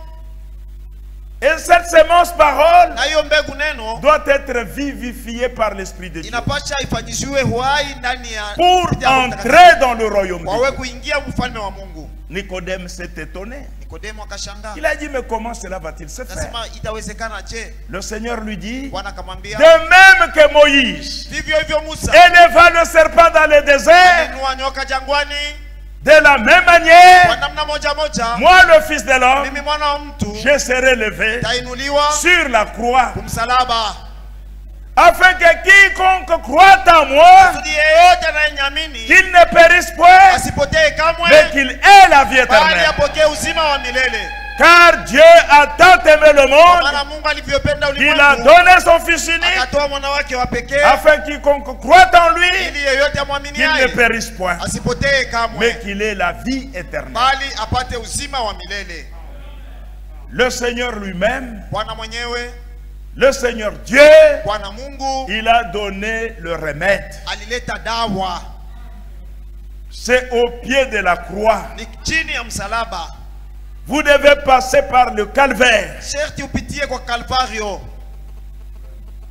Et cette sémence parole na hiyo mbegu neno doit être vivifiée par l'Esprit de Dieu inapaswa ifanyishiwe uhai ndani ya pour entrer dans le royaume de wawe Dieu. kuingia mfalme wa Mungu. Nicodème s'est étonné. Nikodemo akashangaa. Il a dit, mais comment cela va-t-il se faire? Nasema itawezekana je? Le Seigneur lui dit, Bwana akamwambia, de même que Moïse vivyo hivyo Musa éleva le serpent dans le désert, alinua nyoka jangwani, de la même manière, kwa namna moja moja moi le Fils de l'homme, mimi mwana wa mtu je serai levé tainuliwa sur la croix, kumsalaba, afin que quiconque croit en moi, kusudi yeyote anayenyamini qu'il ne périsse point, asipotee mais kamwe, qu'il ait la vie bali éternelle. apokee uzima wa milele. Car Dieu a tant aimé le monde Maana Mungu alivyopenda qu'il a ulimwengu donné son Fils unique, akatoa mwana wake wa pekee, afin que quiconque croit en lui, ili yeyote qu'il ne amwaminiaye périsse point, asipotee mais kamwe, qu'il ait la vie éternelle. bali apate uzima wa milele. Le Seigneur lui-même, Bwana mwenyewe, le Seigneur Dieu, Bwana Mungu il a donné le remède. alileta dawa, C'est au pied de la croix. ni chini ya msalaba. Vous devez passer par le calvaire. Sherti upitie kwa Kalvario.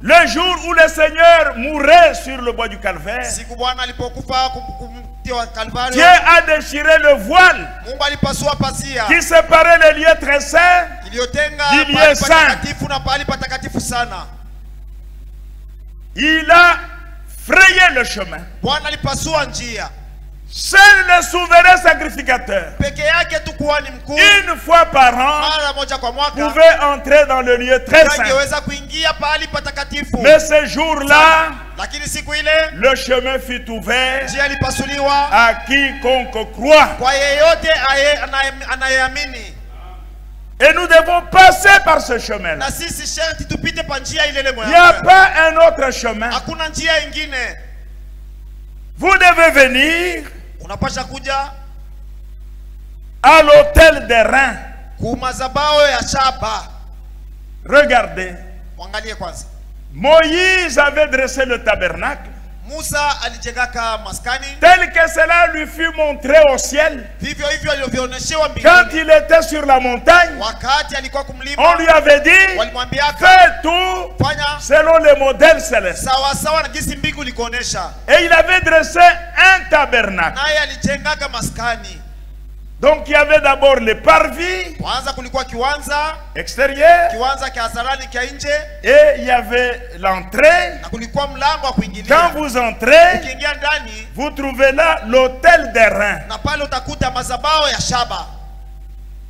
Le jour où le Seigneur mourait sur le bois du calvaire, Siku Bwana alipokufa kumtia wa Kalvario, Dieu a déchiré le voile Mungu alipasua pasia qui séparait le lieu très saint iliyotenga Dieu pahali saint. patakatifu na pahali patakatifu sana. Il a frayé le chemin. Bwana alipasua njia. Seul le souverain sacrificateur, Peke yake tu kuhani mkuu une fois par an, mara moja kwa mwaka pouvait entrer dans le lieu très saint. angeweza kuingia pahali patakatifu. Mais ce jour-là, Lakini siku ile le chemin fut ouvert njia ilipasuliwa à quiconque croit. kwa yeyote anayeamini. Et nous devons passer par ce chemin-là. Na sisi sharti tupite pa njia ile ile Il n'y a moja. pas un autre chemin. Hakuna njia ingine. Vous devez venir Unapasha kuja à l'autel des reins. kumazabao ya shaba. Regardez, Mwangalie kwanza. Moïse avait dressé le tabernacle Musa alijengaka maskani, tel que cela lui fut montré au ciel. vivyo hivyo alivyoonyeshewa Quand mbinguni. il était sur la montagne, Wakati alikuwa on kumlima, lui avait dit, walimwambia fais tout fanya selon les modèles célestes. sawa sawa na jinsi mbingu ilikuonesha. Et il avait dressé un tabernacle. Naye alijengaka maskani. Donc il y avait d'abord le parvis Kwanza kulikuwa kiwanza, extérieur kiwanza kia hadharani kia nje, et il y avait l'entrée. na kulikuwa mlango wa Quand kuingilia. vous entrez, Ukiingia ndani, vous trouvez là l'autel des reins na pale utakuta mazabao ya shaba.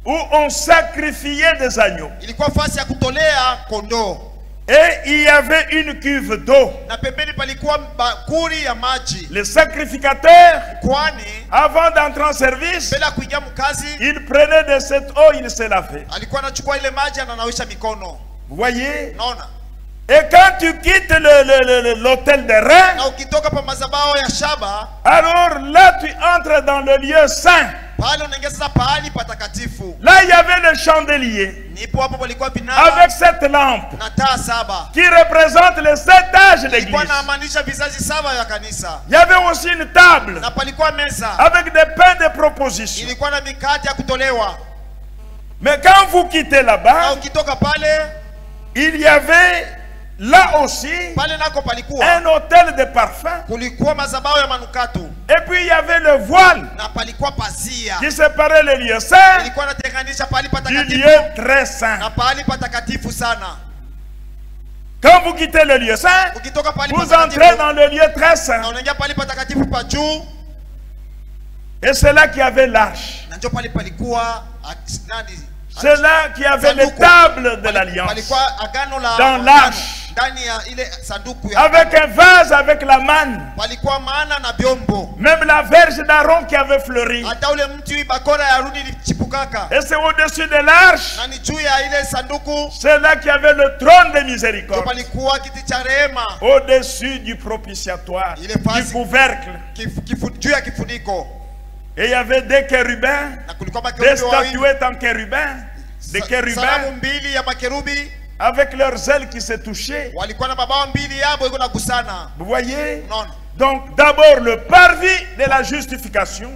où on sacrifiait des agneaux. Ilikuwa fasi ya kutolea kondoo, Et il y avait une cuve d'eau. na pembeni palikuwa bakuri ya maji. Le sacrificateur, Kwani avant d'entrer en service, mbele ya kuingia mkazi il prenait de cette eau, il se lavait. alikuwa anachukua ile maji ananawisha mikono. Vous voyez? Unaona? Et quand tu quittes l'autel des reins, Na ukitoka pa mazabao ya shaba, alors là tu entres dans le lieu saint. pale unaingia sasa pahali patakatifu. Là il y avait le chandelier Nipo hapo palikuwa vinara avec cette lampe na taa saba. qui représente les 7 âges de Ilikuwa l'église. inamaanisha vizazi saba ya kanisa. Il y avait aussi une table Na palikuwa meza avec des pains de proposition. ilikuwa na mikate ya kutolewa. Mais quand vous quittez là-bas, il y avait là aussi un hôtel de parfums. Et puis il y avait le voile qui séparait le lieu saint du lieu très saint. Quand vous quittez le lieu saint, vous entrez dans le lieu très saint. Et c'est là qu'il y avait l'arche. C'est là qu'il y avait les tables de l'alliance. Dans l'arche. Avec un vase avec la manne. Même la verge d'Aaron qui avait fleuri. Et c'est au-dessus de l'arche. C'est là qu'il y avait le trône de miséricorde. Au-dessus du propitiatoire. Du couvercle. Et il y avait des chérubins, des statuettes en chérubins, des chérubins avec leurs ailes qui se touchaient. Vous voyez? Donc d'abord le parvis de la justification.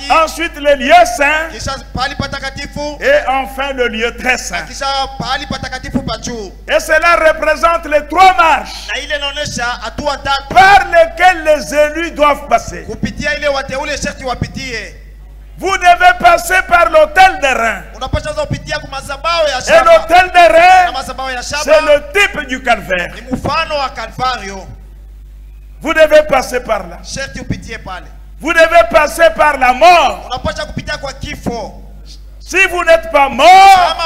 Ensuite le lieu saint. Et enfin le lieu très saint. Et cela représente les trois marches par lesquelles les élus doivent passer. Vous devez passer par l'autel des reins. Et l'autel des reins, c'est le type du calvaire. Vous devez passer par là. Vous devez passer par la mort. Si vous n'êtes pas mort,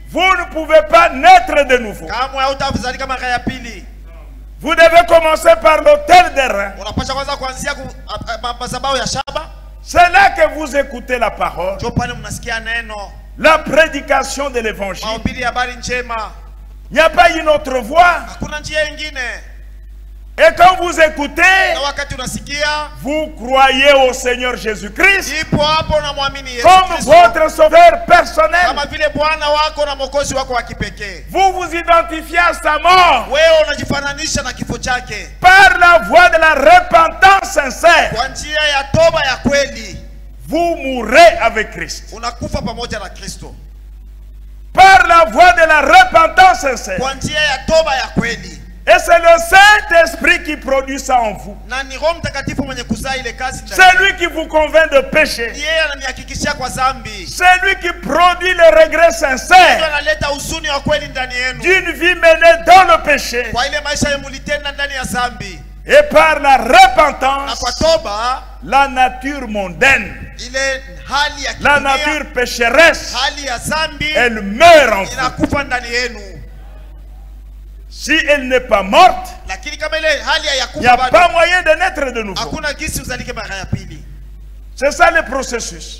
vous ne pouvez pas naître de nouveau. Vous devez commencer par l'autel des reins. C'est là que vous écoutez la parole, la prédication de l'évangile. Il n'y a pas une autre voie. Et quand vous écoutez, vous croyez au Seigneur Jésus-Christ comme votre sauveur personnel. Vous vous identifiez à sa mort par la voie de la repentance sincère. Vous mourrez avec Christ. Par la voie de la repentance sincère. Et c'est le Saint-Esprit qui produit ça en vous. C'est lui qui vous convainc de péché. C'est lui qui produit le regret sincère d'une vie menée dans le péché. Et par la repentance, la nature mondaine, la nature pécheresse, elle meurt en vous. Si elle n'est pas morte, il n'y a pas moyen de naître de nouveau. C'est ça le processus.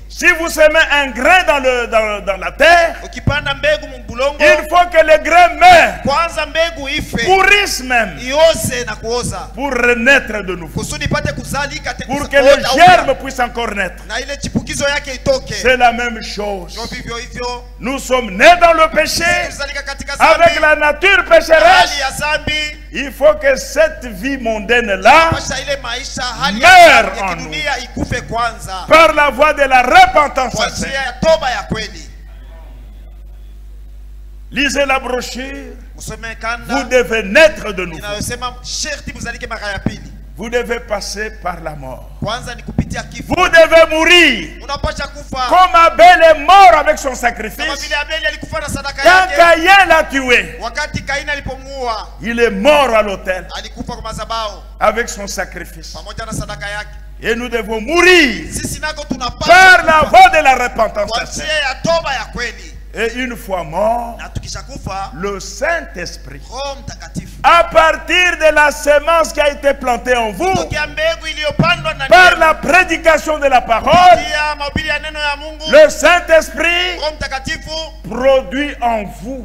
Si vous semez un grain dans la terre, il faut que le grain meure, pourrisse même, pour renaître de nouveau, pour que le germe puisse encore naître. C'est la même chose. Nous sommes nés dans le péché, avec la nature pécheresse. Il faut que cette vie mondaine-là meure en nous par la voie de la repentance sincère. Lisez la brochure. Vous devez naître de nouveau. Vous devez passer par la mort. Vous devez mourir. Comme Abel est mort avec son sacrifice. Quand Caïn l'a tué, il est mort à l'autel avec son sacrifice. Et nous devons mourir par la voie de la repentance sincère. Et une fois mort, le Saint-Esprit, à partir de la semence qui a été plantée en vous, par la prédication de la parole, le Saint-Esprit produit en vous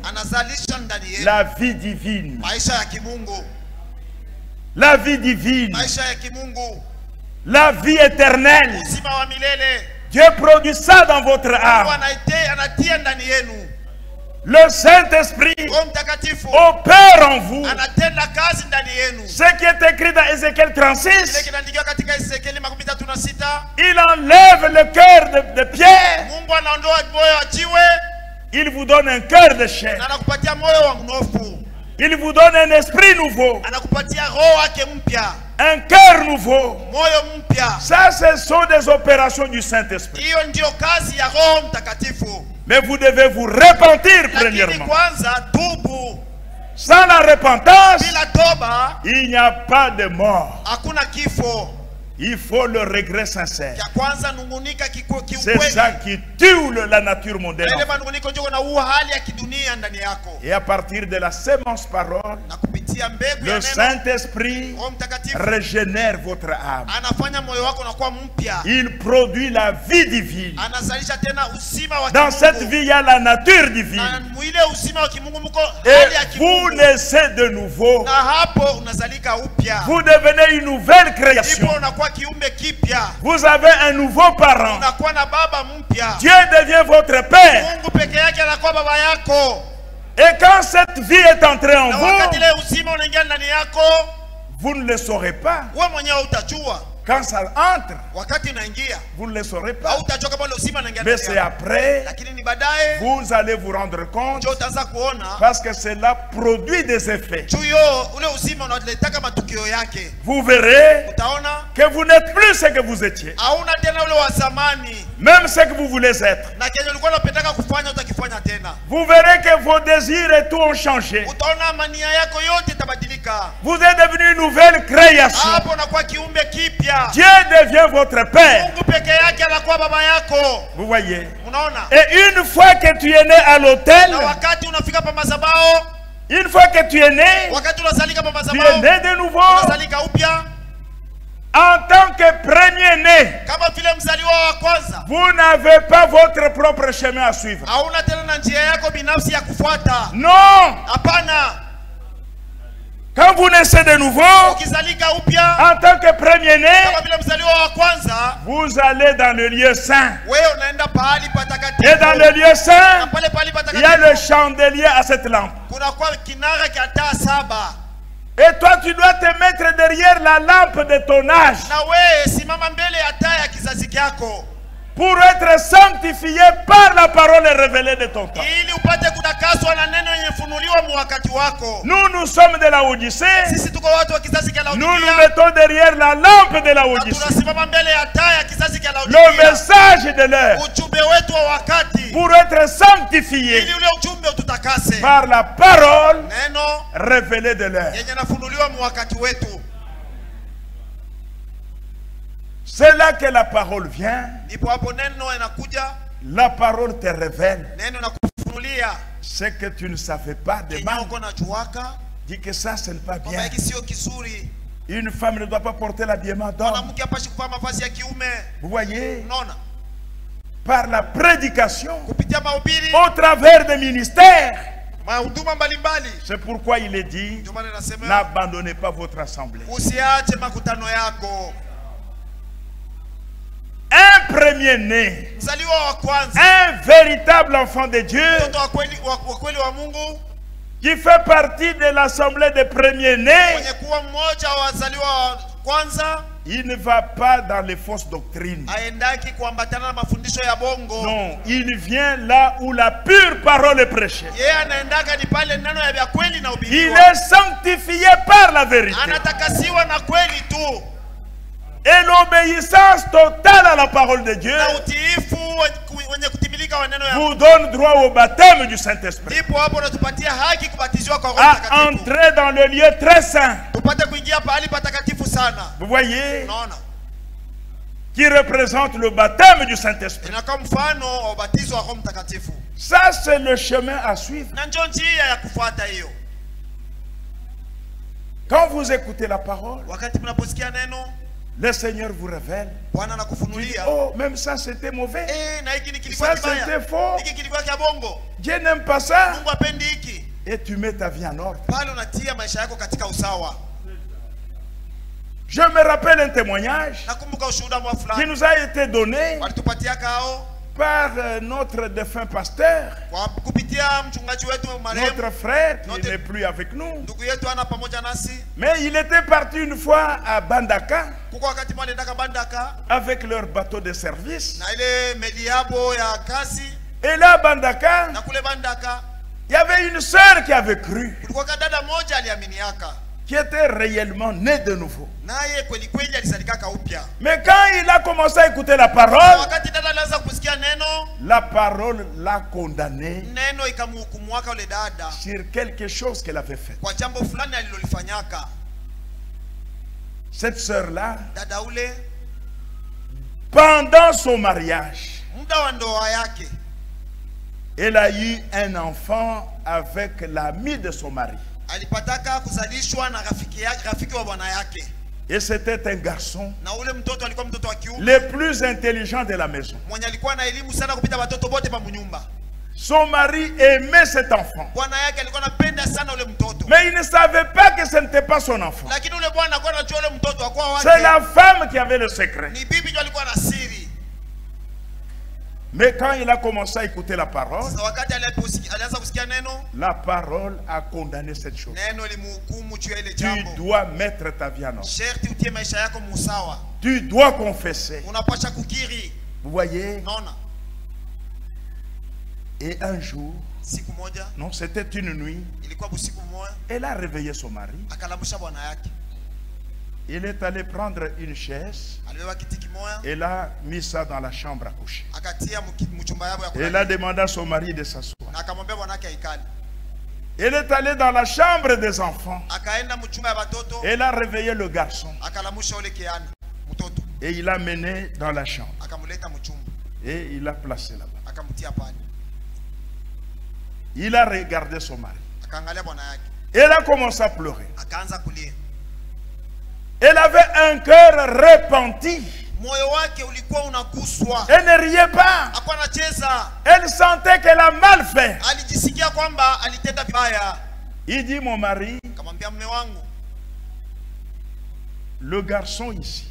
la vie divine. La vie divine. La vie éternelle. Dieu produit ça dans votre âme. Le Saint-Esprit opère en vous ce qui est écrit dans Ézéchiel 36. Il enlève le cœur de pierre. Il vous donne un cœur de chair. Il vous donne un esprit nouveau, un cœur nouveau. Ça, ce sont des opérations du Saint-Esprit. Mais vous devez vous repentir premièrement. Sans la repentance, il n'y a pas de mort. Il faut le regret sincère. C'est ça qui tue la nature mondaine. Et à partir de la sémence parole, le Saint-Esprit régénère votre âme. Il produit la vie divine. Dans cette vie, il y a la nature divine. Et vous naissez de nouveau. Vous devenez une nouvelle création. Vous avez un nouveau parent. Dieu devient votre père. Et quand cette vie est entrée en vous, vous ne le saurez pas. Quand ça entre, vous ne le saurez pas. Mais c'est après, vous allez vous rendre compte, parce que cela produit des effets. Vous verrez que vous n'êtes plus ce que vous étiez. Même ce que vous voulez être. Vous verrez que vos désirs et tout ont changé. Vous êtes devenu une nouvelle création. Dieu devient votre père. Vous voyez. Et une fois que tu es né à l'autel, une fois que tu es né de nouveau. En tant que premier-né, vous n'avez pas votre propre chemin à suivre. Non. Quand vous naissez de nouveau, en tant que premier-né, vous allez dans le lieu saint. Et dans le lieu saint, il y a le chandelier à cette lampe. Et toi, tu dois te mettre derrière la lampe de ton âge pour être sanctifié par la parole révélée de ton temps. Nous sommes de la Odyssée. Nous nous mettons derrière la lampe de la Odyssée. Le message de l'heure pour être sanctifié par la parole révélée de l'heure. C'est là que la parole vient. La parole te révèle ce que tu ne savais pas de mal. Dis que ça, ce n'est pas bien. Une femme ne doit pas porter l'habillement d'homme. Vous voyez? Par la prédication, au travers des ministères. C'est pourquoi il est dit, n'abandonnez pas votre assemblée. Un premier-né, un véritable enfant de Dieu, qui fait partie de l'assemblée des premiers-nés, il ne va pas dans les fausses doctrines. Non, il vient là où la pure parole est prêchée. Il est sanctifié par la vérité. Et l'obéissance totale à la parole de Dieu vous donne droit au baptême du Saint-Esprit, à entrer dans le lieu très saint. Vous voyez, qui représente le baptême du Saint-Esprit. Ça, c'est le chemin à suivre. Quand vous écoutez la parole, le Seigneur vous révèle. Oh, même ça c'était mauvais. Ça c'était faux. Dieu n'aime pas ça. Et tu mets ta vie en ordre. Je me rappelle un témoignage qui nous a été donné par notre défunt pasteur, notre frère qui n'est plus avec nous. Mais il était parti une fois à Bandaka avec leur bateau de service. Et là, à Bandaka, il y avait une sœur qui avait cru, qui était réellement née de nouveau. Mais quand il a commencé à écouter la parole l'a condamné sur quelque chose qu'elle avait fait. Cette sœur-là, pendant son mariage, elle a eu un enfant avec l'ami de son mari. Et c'était un garçon le plus intelligent de la maison. Son mari aimait cet enfant, mais il ne savait pas que ce n'était pas son enfant. C'est la femme qui avait le secret. Mais quand il a commencé à écouter la parole a condamné cette chose. Tu dois mettre ta vie en ordre. Tu dois confesser. Vous voyez? Et un jour, non, c'était une nuit, elle a réveillé son mari. Il est allé prendre une chaise. Elle a mis ça dans la chambre à coucher. Elle a demandé à son mari de s'asseoir. Elle est allée dans la chambre des enfants. Elle a réveillé le garçon. Et il l'a mené dans la chambre. Et il l'a placé là-bas. Il a regardé son mari. Elle a commencé à pleurer. Elle avait un cœur repenti. Elle ne riait pas. Elle sentait qu'elle a mal fait. Il dit, mon mari, le garçon ici,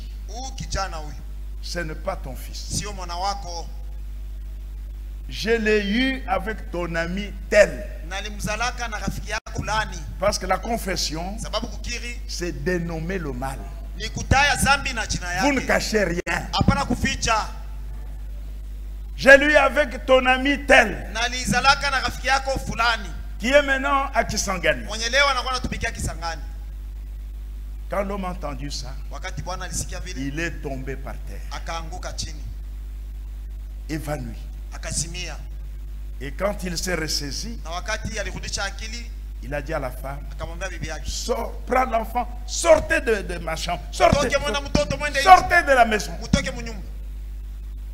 ce n'est pas ton fils. Je l'ai eu avec ton ami tel. Parce que la confession, c'est dénommer le mal. Vous ne cachez rien. Je l'ai eu avec ton ami tel, qui est maintenant à Kisangani. Quand l'homme a entendu ça, il est tombé par terre, évanoui. Et quand il s'est ressaisi, il a dit à la femme, sors, prends l'enfant, sortez de ma chambre, sortez de la maison.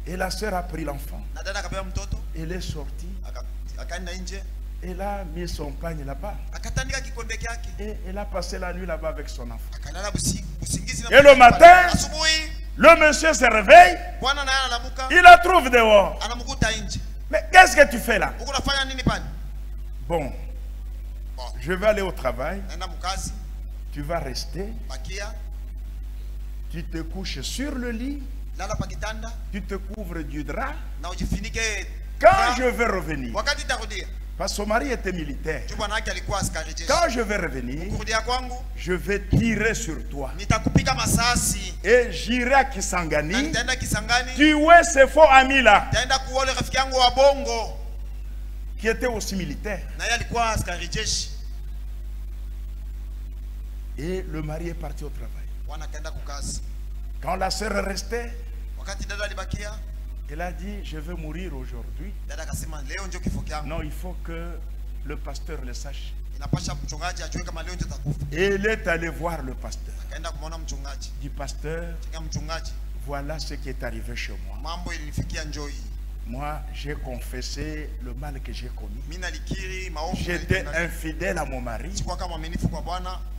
Et la sœur a pris l'enfant. Elle est sortie. Elle a mis son pagne là-bas. Et elle a passé la nuit là-bas avec son enfant. Et le matin, le monsieur se réveille. Il la trouve dehors. Mais qu'est-ce que tu fais là? Bon, je vais aller au travail. Tu vas rester. Tu te couches sur le lit. Tu te couvres du drap. Quand je vais revenir, parce que son mari était militaire, quand je vais revenir, je vais tirer sur toi. Et j'irai à Kisangani tuer ce faux ami là, qui était aussi militaire. Et le mari est parti au travail. Quand la sœur restait, elle a dit, je vais mourir aujourd'hui. Non, il faut que le pasteur le sache. Et elle est allée voir le pasteur. Du pasteur, voilà ce qui est arrivé chez moi. Moi, j'ai confessé le mal que j'ai commis. J'étais infidèle à mon mari.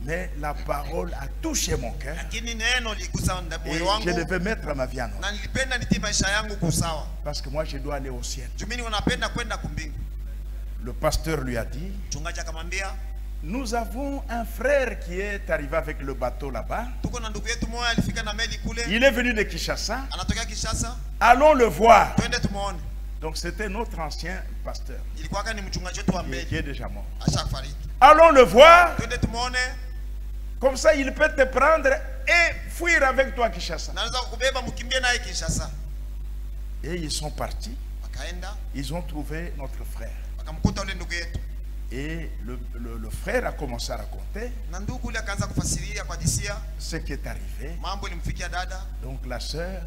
Mais la parole a touché mon cœur. Et je devais mettre ma vie en ordre. Parce que moi, je dois aller au ciel. Le pasteur lui a dit, nous avons un frère qui est arrivé avec le bateau là-bas. Il est venu de Kinshasa. Allons le voir. Donc c'était notre ancien pasteur qui est déjà mort. Allons le voir. Comme ça, il peut te prendre et fuir avec toi à Kinshasa. Et ils sont partis. Ils ont trouvé notre frère. Et le frère a commencé à raconter ce qui est arrivé. Donc la sœur,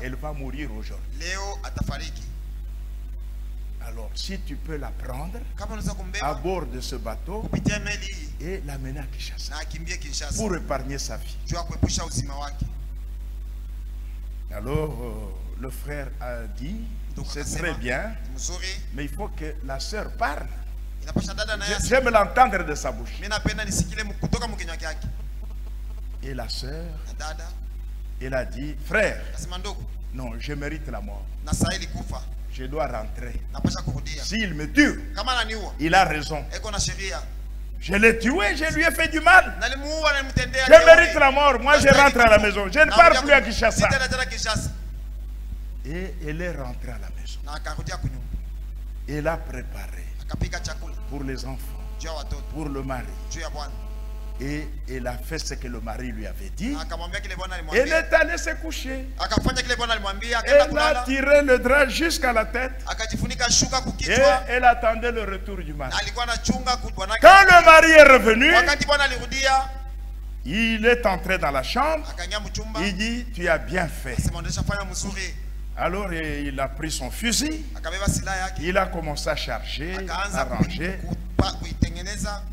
elle va mourir aujourd'hui. Alors si tu peux la prendre à bord de ce bateau et l'amener à Kinshasa pour épargner sa vie. Alors le frère a dit, c'est très bien, mais il faut que la sœur parle. J'aime l'entendre de sa bouche. Et la sœur, elle a dit, frère, non, je mérite la mort. Je dois rentrer. S'il me tue, il a raison. Je l'ai tué, je lui ai fait du mal. Je mérite la mort. Moi, je rentre à la maison. Je ne pars plus à Kinshasa. Et elle est rentrée à la maison. Elle a préparé pour les enfants, pour le mari. Et elle a fait ce que le mari lui avait dit. Elle est allée se coucher. Elle a tiré le drap jusqu'à la tête. Et elle attendait le retour du mari. Quand le mari est revenu, il est entré dans la chambre. Il dit, tu as bien fait. Alors il a pris son fusil. Il a commencé à charger, à ranger.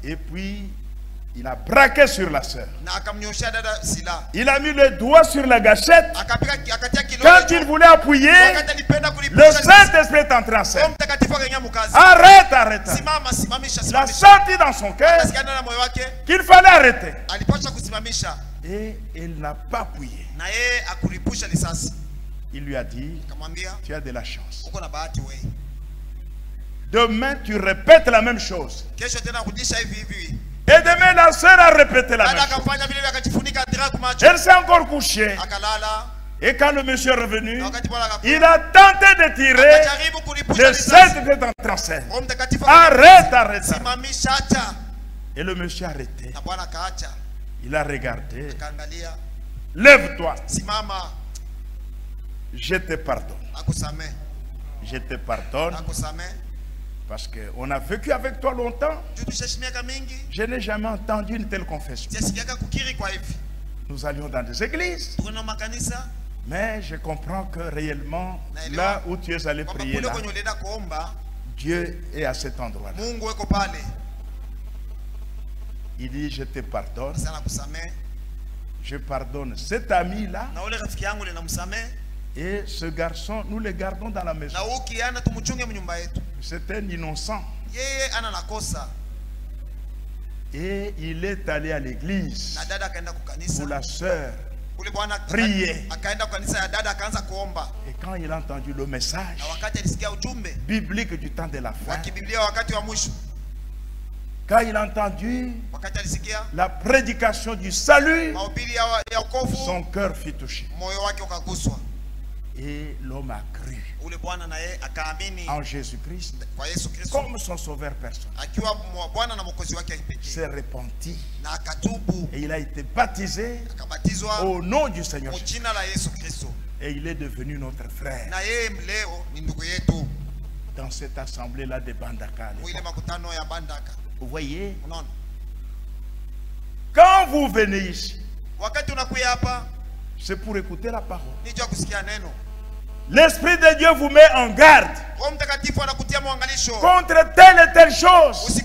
Et puis il a braqué sur la sœur. Il a mis le doigt sur la gâchette. Quand il voulait appuyer, le Saint-Esprit est entré en scène. Arrête, arrête. Il a senti dans son cœur qu'il fallait arrêter. Et il n'a pas appuyé. Il lui a dit, tu as de la chance. Demain, tu répètes la même chose. Et demain, la sœur a répété la même chose. Elle s'est encore couchée. Et quand le monsieur est revenu, il a tenté de tirer. Le Saint-Esprit est entré en scène. Arrête, arrête. Et le monsieur a arrêté. Il a regardé. Lève-toi. Je te pardonne. Je te pardonne. Parce qu'on a vécu avec toi longtemps. Je n'ai jamais entendu une telle confession. Nous allions dans des églises. Mais je comprends que réellement, là où tu es allé prier, là, Dieu est à cet endroit-là. Il dit, je te pardonne. Je pardonne cet ami-là. Et ce garçon, nous le gardons dans la maison. C'est un innocent. Et il est allé à l'église pour la sœur prier. Et quand il a entendu le message biblique du temps de la fin, quand il a entendu la prédication du salut, son cœur fut touché. Et l'homme a cru en Jésus-Christ comme son sauveur personnel. S'est repenti et il a été baptisé au nom du Seigneur Jésus. Et il est devenu notre frère dans cette assemblée-là de Bandaka. Vous voyez, quand vous venez ici, c'est pour écouter la parole. L'Esprit de Dieu vous met en garde contre telle et telle chose.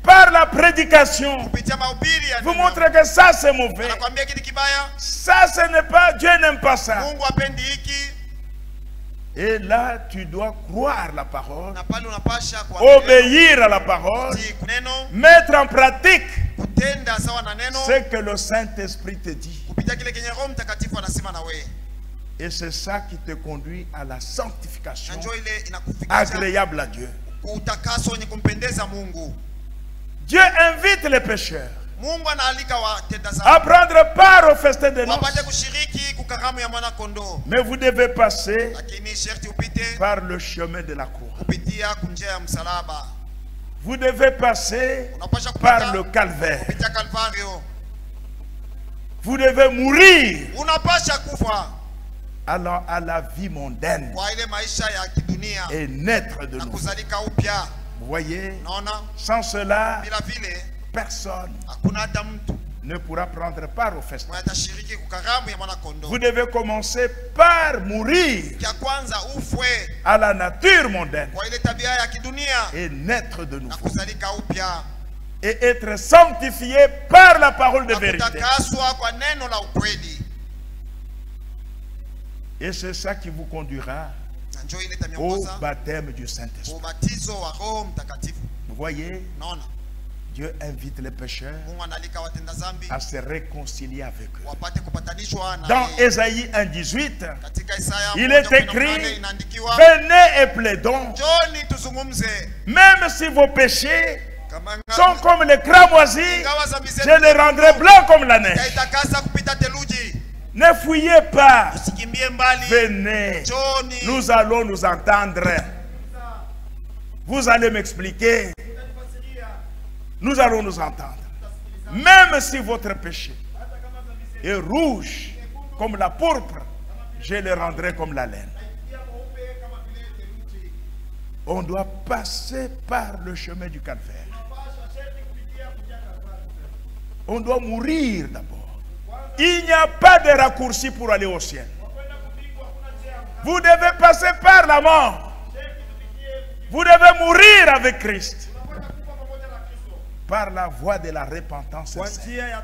Par la prédication, vous montrez que ça c'est mauvais. Ça ce n'est pas, Dieu n'aime pas ça. Et là tu dois croire la parole, obéir à la parole, mettre en pratique ce que le Saint-Esprit te dit. Et c'est ça qui te conduit à la sanctification agréable à Dieu. Dieu invite les pécheurs à prendre part au festin de noces. Mais vous devez passer par le chemin de la croix. Vous devez passer par le calvaire. Vous devez mourir allant à la vie mondaine et naître de nouveau. Vous voyez, sans cela, personne ne pourra prendre part au festin. Vous devez commencer par mourir à la nature mondaine et naître de nouveau. Et être sanctifié par la parole de vérité. Et c'est ça qui vous conduira au baptême du Saint-Esprit. Vous voyez, Dieu invite les pécheurs à se réconcilier avec eux. Dans Ésaïe 1:18, il est écrit: venez et plaidons, même si vos péchés sont comme les cramoisis, je les rendrai blancs comme la neige. Ne fuyez pas, venez, nous allons nous entendre. Vous allez m'expliquer, nous allons nous entendre. Même si votre péché est rouge comme la pourpre, je le rendrai comme la laine. On doit passer par le chemin du calvaire. On doit mourir d'abord. Il n'y a pas de raccourci pour aller au ciel. Vous devez passer par la mort. Vous devez mourir avec Christ. Par la voie de la repentance sincère.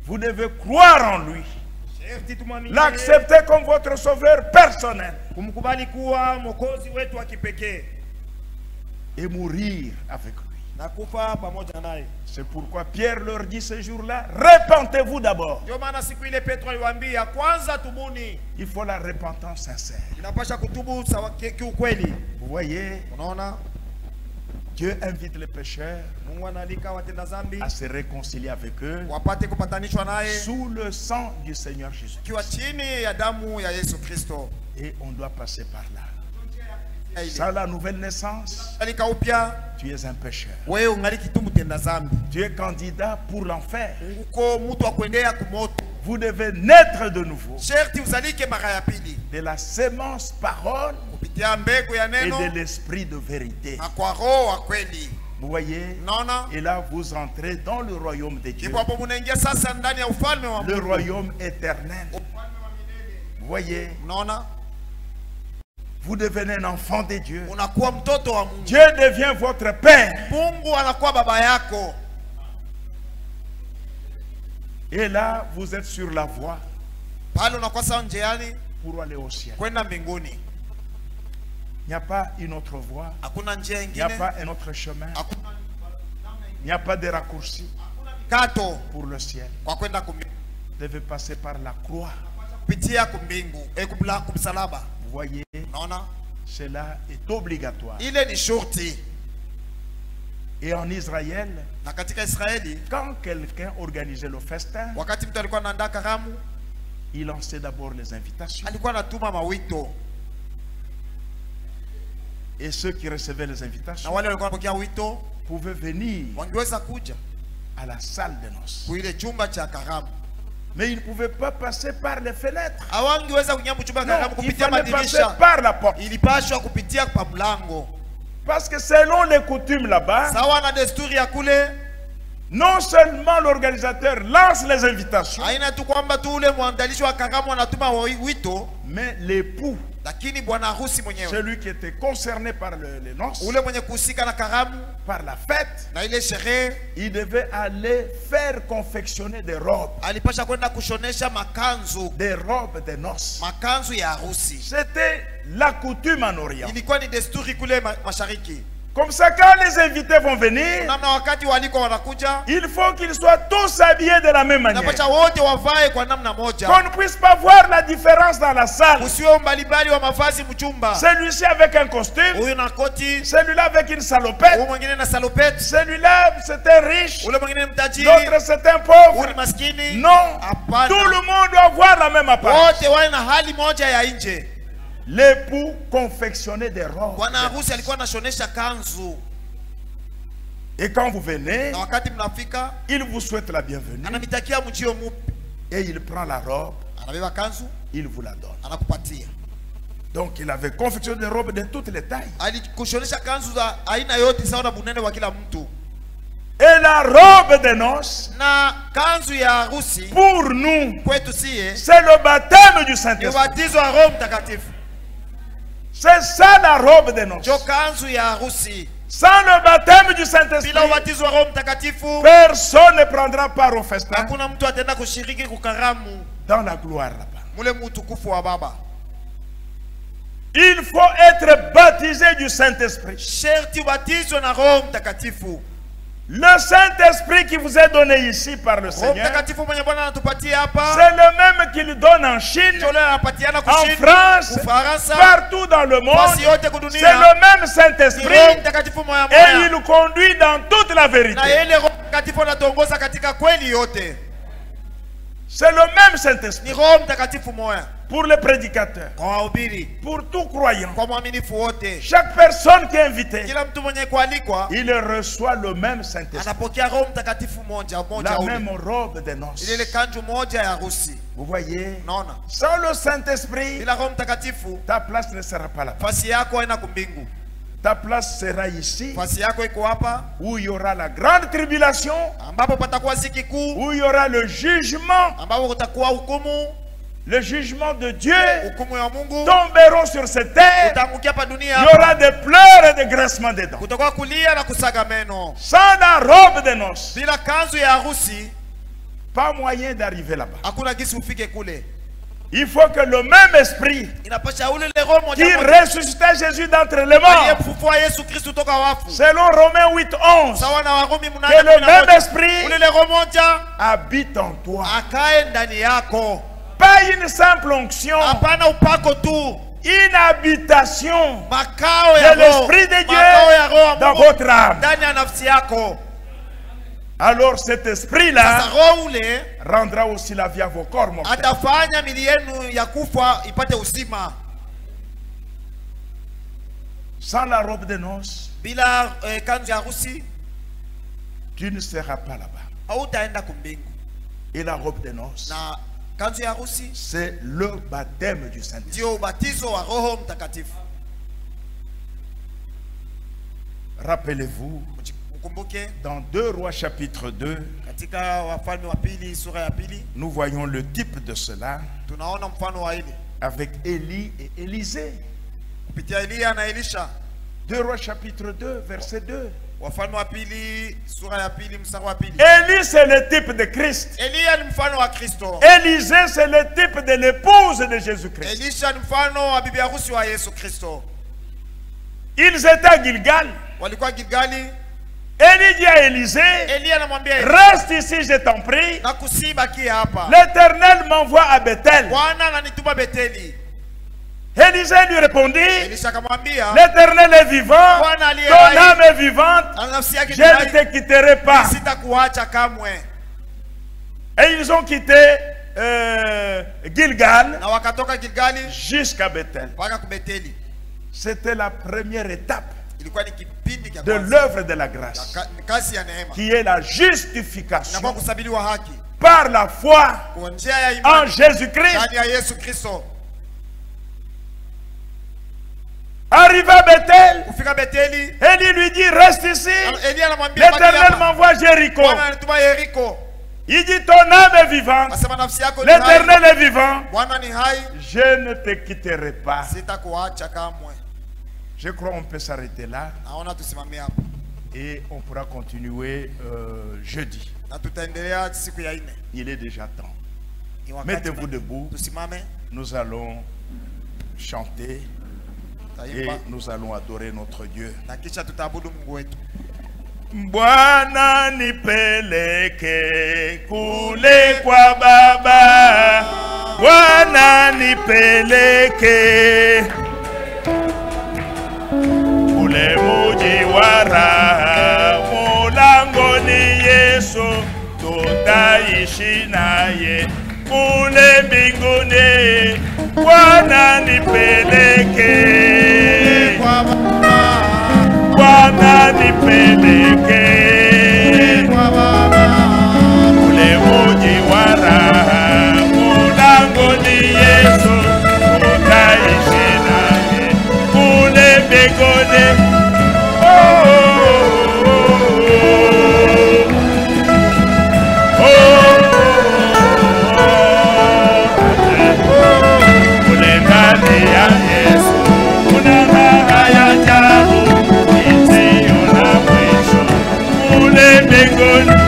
Vous devez croire en lui. L'accepter comme votre sauveur personnel. Et mourir avec lui. C'est pourquoi Pierre leur dit ce jour-là: repentez-vous d'abord. Il faut la repentance sincère. Vous voyez, Dieu invite les pécheurs à se réconcilier avec eux sous le sang du Seigneur Jésus. Et on doit passer par là. Sans la nouvelle naissance, tu es un pécheur. Tu es candidat pour l'enfer. Vous devez naître de nouveau de la sémence parole et de l'esprit de vérité. Vous voyez, et là vous entrez dans le royaume de Dieu, le royaume éternel. Vous voyez, vous devenez un enfant de Dieu. Dieu devient votre père. Et là, vous êtes sur la voie pour aller au ciel. Il n'y a pas une autre voie. Il n'y a pas un autre chemin. Il n'y a pas de raccourci pour le ciel. Vous devez passer par la croix. Vous voyez, cela est obligatoire. Et en Israël, quand quelqu'un organisait le festin, il lançait d'abord les invitations. Et ceux qui recevaient les invitations pouvaient venir à la salle de noces. Mais ils ne pouvaient pas passer par les fenêtres. Non, il fallait passer par la porte. Parce que selon les coutumes là-bas, non seulement l'organisateur lance les invitations, mais l'époux, celui qui était concerné par les noces, par la fête, il devait aller faire confectionner des robes. Des robes de noces. C'était la coutume en Orient. Comme ça, quand les invités vont venir, il faut qu'ils soient tous habillés de la même manière. Qu'on ne puisse pas voir la différence dans la salle. Celui-ci avec un costume, celui-là avec une salopette, celui-là c'est un riche, l'autre c'est un pauvre. Non, tout le monde doit voir la même apparence. L'époux confectionnait des robes. Et quand vous venez, il vous souhaite la bienvenue. Et il prend la robe, il vous la donne. Donc il avait confectionné des robes de toutes les tailles. Et la robe de noces, pour nous, c'est le baptême du Saint-Esprit. C'est ça la robe de noces. Sans le baptême du Saint-Esprit, personne ne prendra part au festin dans la gloire là-bas. Il faut être baptisé du Saint-Esprit. Le Saint-Esprit qui vous est donné ici par le Seigneur, c'est le même qu'il donne en Chine, en France, partout dans le monde. C'est le même Saint-Esprit et il conduit dans toute la vérité. C'est le même Saint-Esprit pour les prédicateurs, pour tout croyant. Chaque personne qui est invitée, il reçoit le même Saint-Esprit, la même robe de noces. Vous voyez, sans le Saint-Esprit, ta place ne sera pas là. Ta place sera ici, où il y aura la grande tribulation, où il y aura le jugement. Le jugement de Dieu tomberont sur cette terre. Il y aura des pleurs et des graissements des dents. Sans la robe de noces, pas moyen d'arriver là-bas. Il faut que le même esprit qui ressuscita Jésus d'entre les morts, selon Romains 8:11, que le même esprit habite en toi. Pas une simple onction, une habitation de l'Esprit de Dieu dans votre âme. Alors cet esprit-là rendra aussi la vie à vos corps mortels. Sans la robe de noces, tu ne seras pas là-bas. Et la robe de noces, c'est le baptême du Saint-Esprit. Rappelez-vous, dans 2 Rois chapitre 2, nous voyons le type de cela avec Élie et Élisée. 2 Rois chapitre 2, verset 2. Élie c'est le type de Christ. Élisée c'est le type de l'épouse de Jésus-Christ. Ils étaient à Gilgal. Élie dit à Élisée, reste ici, je t'en prie. L'Éternel m'envoie à Bethel. Élisée lui répondit, l'Éternel est vivant, ton âme est vivante, je ne te quitterai pas. Et ils ont quitté Gilgal jusqu'à Bethel. C'était la première étape de l'œuvre de la grâce, qui est la justification par la foi en Jésus-Christ. Arrivé à Bethel, Élie lui dit, reste ici, l'Éternel m'envoie à Jéricho. Il dit, ton âme est vivante, l'Éternel est vivant, je ne te quitterai pas. Je crois qu'on peut s'arrêter là et on pourra continuer jeudi. Il est déjà temps. Mettez-vous debout, nous allons chanter. Et nous allons adorer notre Dieu. Na kisha tutaabudu Mungu wetu. Bwana nipeleke kule kwa Baba, Bwana nipeleke kule muji wa raha, mulangoni Yesu tutaishi naye kule mbinguni. Bwana nipeleke kwa Baba, Bwana nipeleke kule muji wa raha, mulangoni Yesu tutaishi naye kule mbinguni. Kule ndani ya Yesu kuna raha ya ajabu isiyo na mwisho kule mbinguni.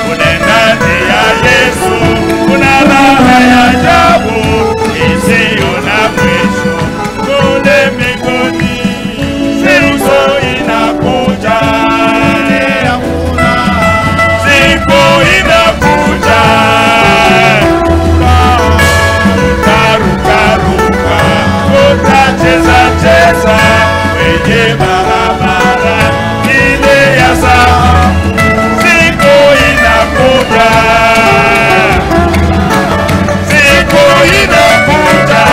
Kule ndani ya Yesu kuna raha ya ajabu isiyo na mwisho kule mbinguni. Siku inakuja, siku inakuja, utarukaruka, utacheza cheza kwenye barabara ile ya zahabu. Siku inakuja, siku inakuja,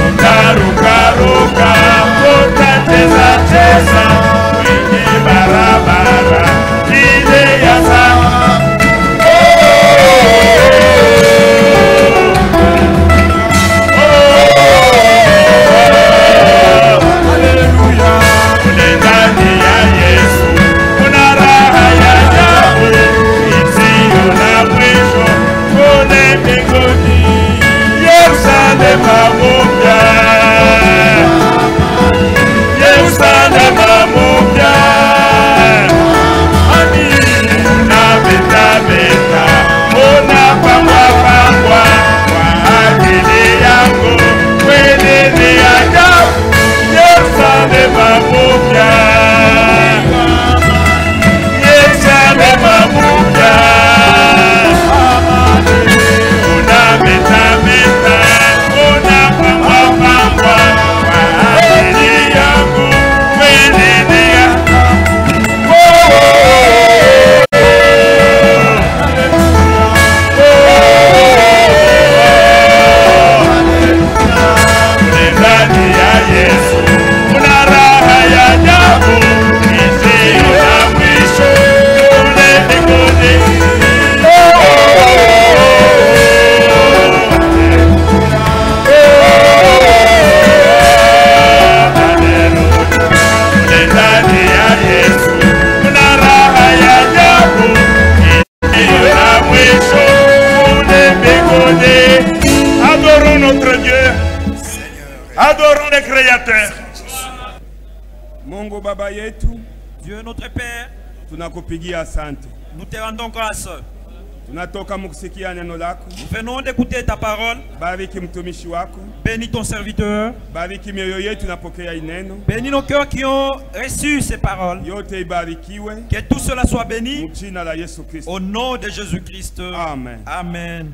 utarukaruka, utacheza cheza kwenye barabara ile ya zahabu. Kule ndani ya Yesu kuna raha ya ajabu isiyo na mwisho kule mbinguni. Yerusalemu mpya, Yerusalemu mpya, unametameta, unapambwapambwa kwa ajili yangu, kweli ni ajabu. Yerusalemu mpya, Yerusalemu mpya, unametameta, unapambwapambwa kwa ajili yangu, kweli ni ndani ya Yesu kuna raha ya ajabu isiyo na mwisho kule mbinguni. Kule ndani ya Yesu kuna raha ya ajabu isiyo na mwisho kule mbinguni. Adorons notre Dieu. Adorons le Créateur. Mungu Baba yetu, Dieu notre Père, tunakupigia asante. nous te rendons grâce. Tunatoka mkusikia neno lako. Nous venons d'écouter ta parole. Bariki mtumishi wako. Bénis ton serviteur. Bariki mioyo yetu napokea neno. Bénis nos cœurs qui ont reçu ces paroles. Yote ibarikiwe. Que tout cela soit béni. Mjina la Yesu Kristo. Au nom de Jésus-Christ. Amen. Amen.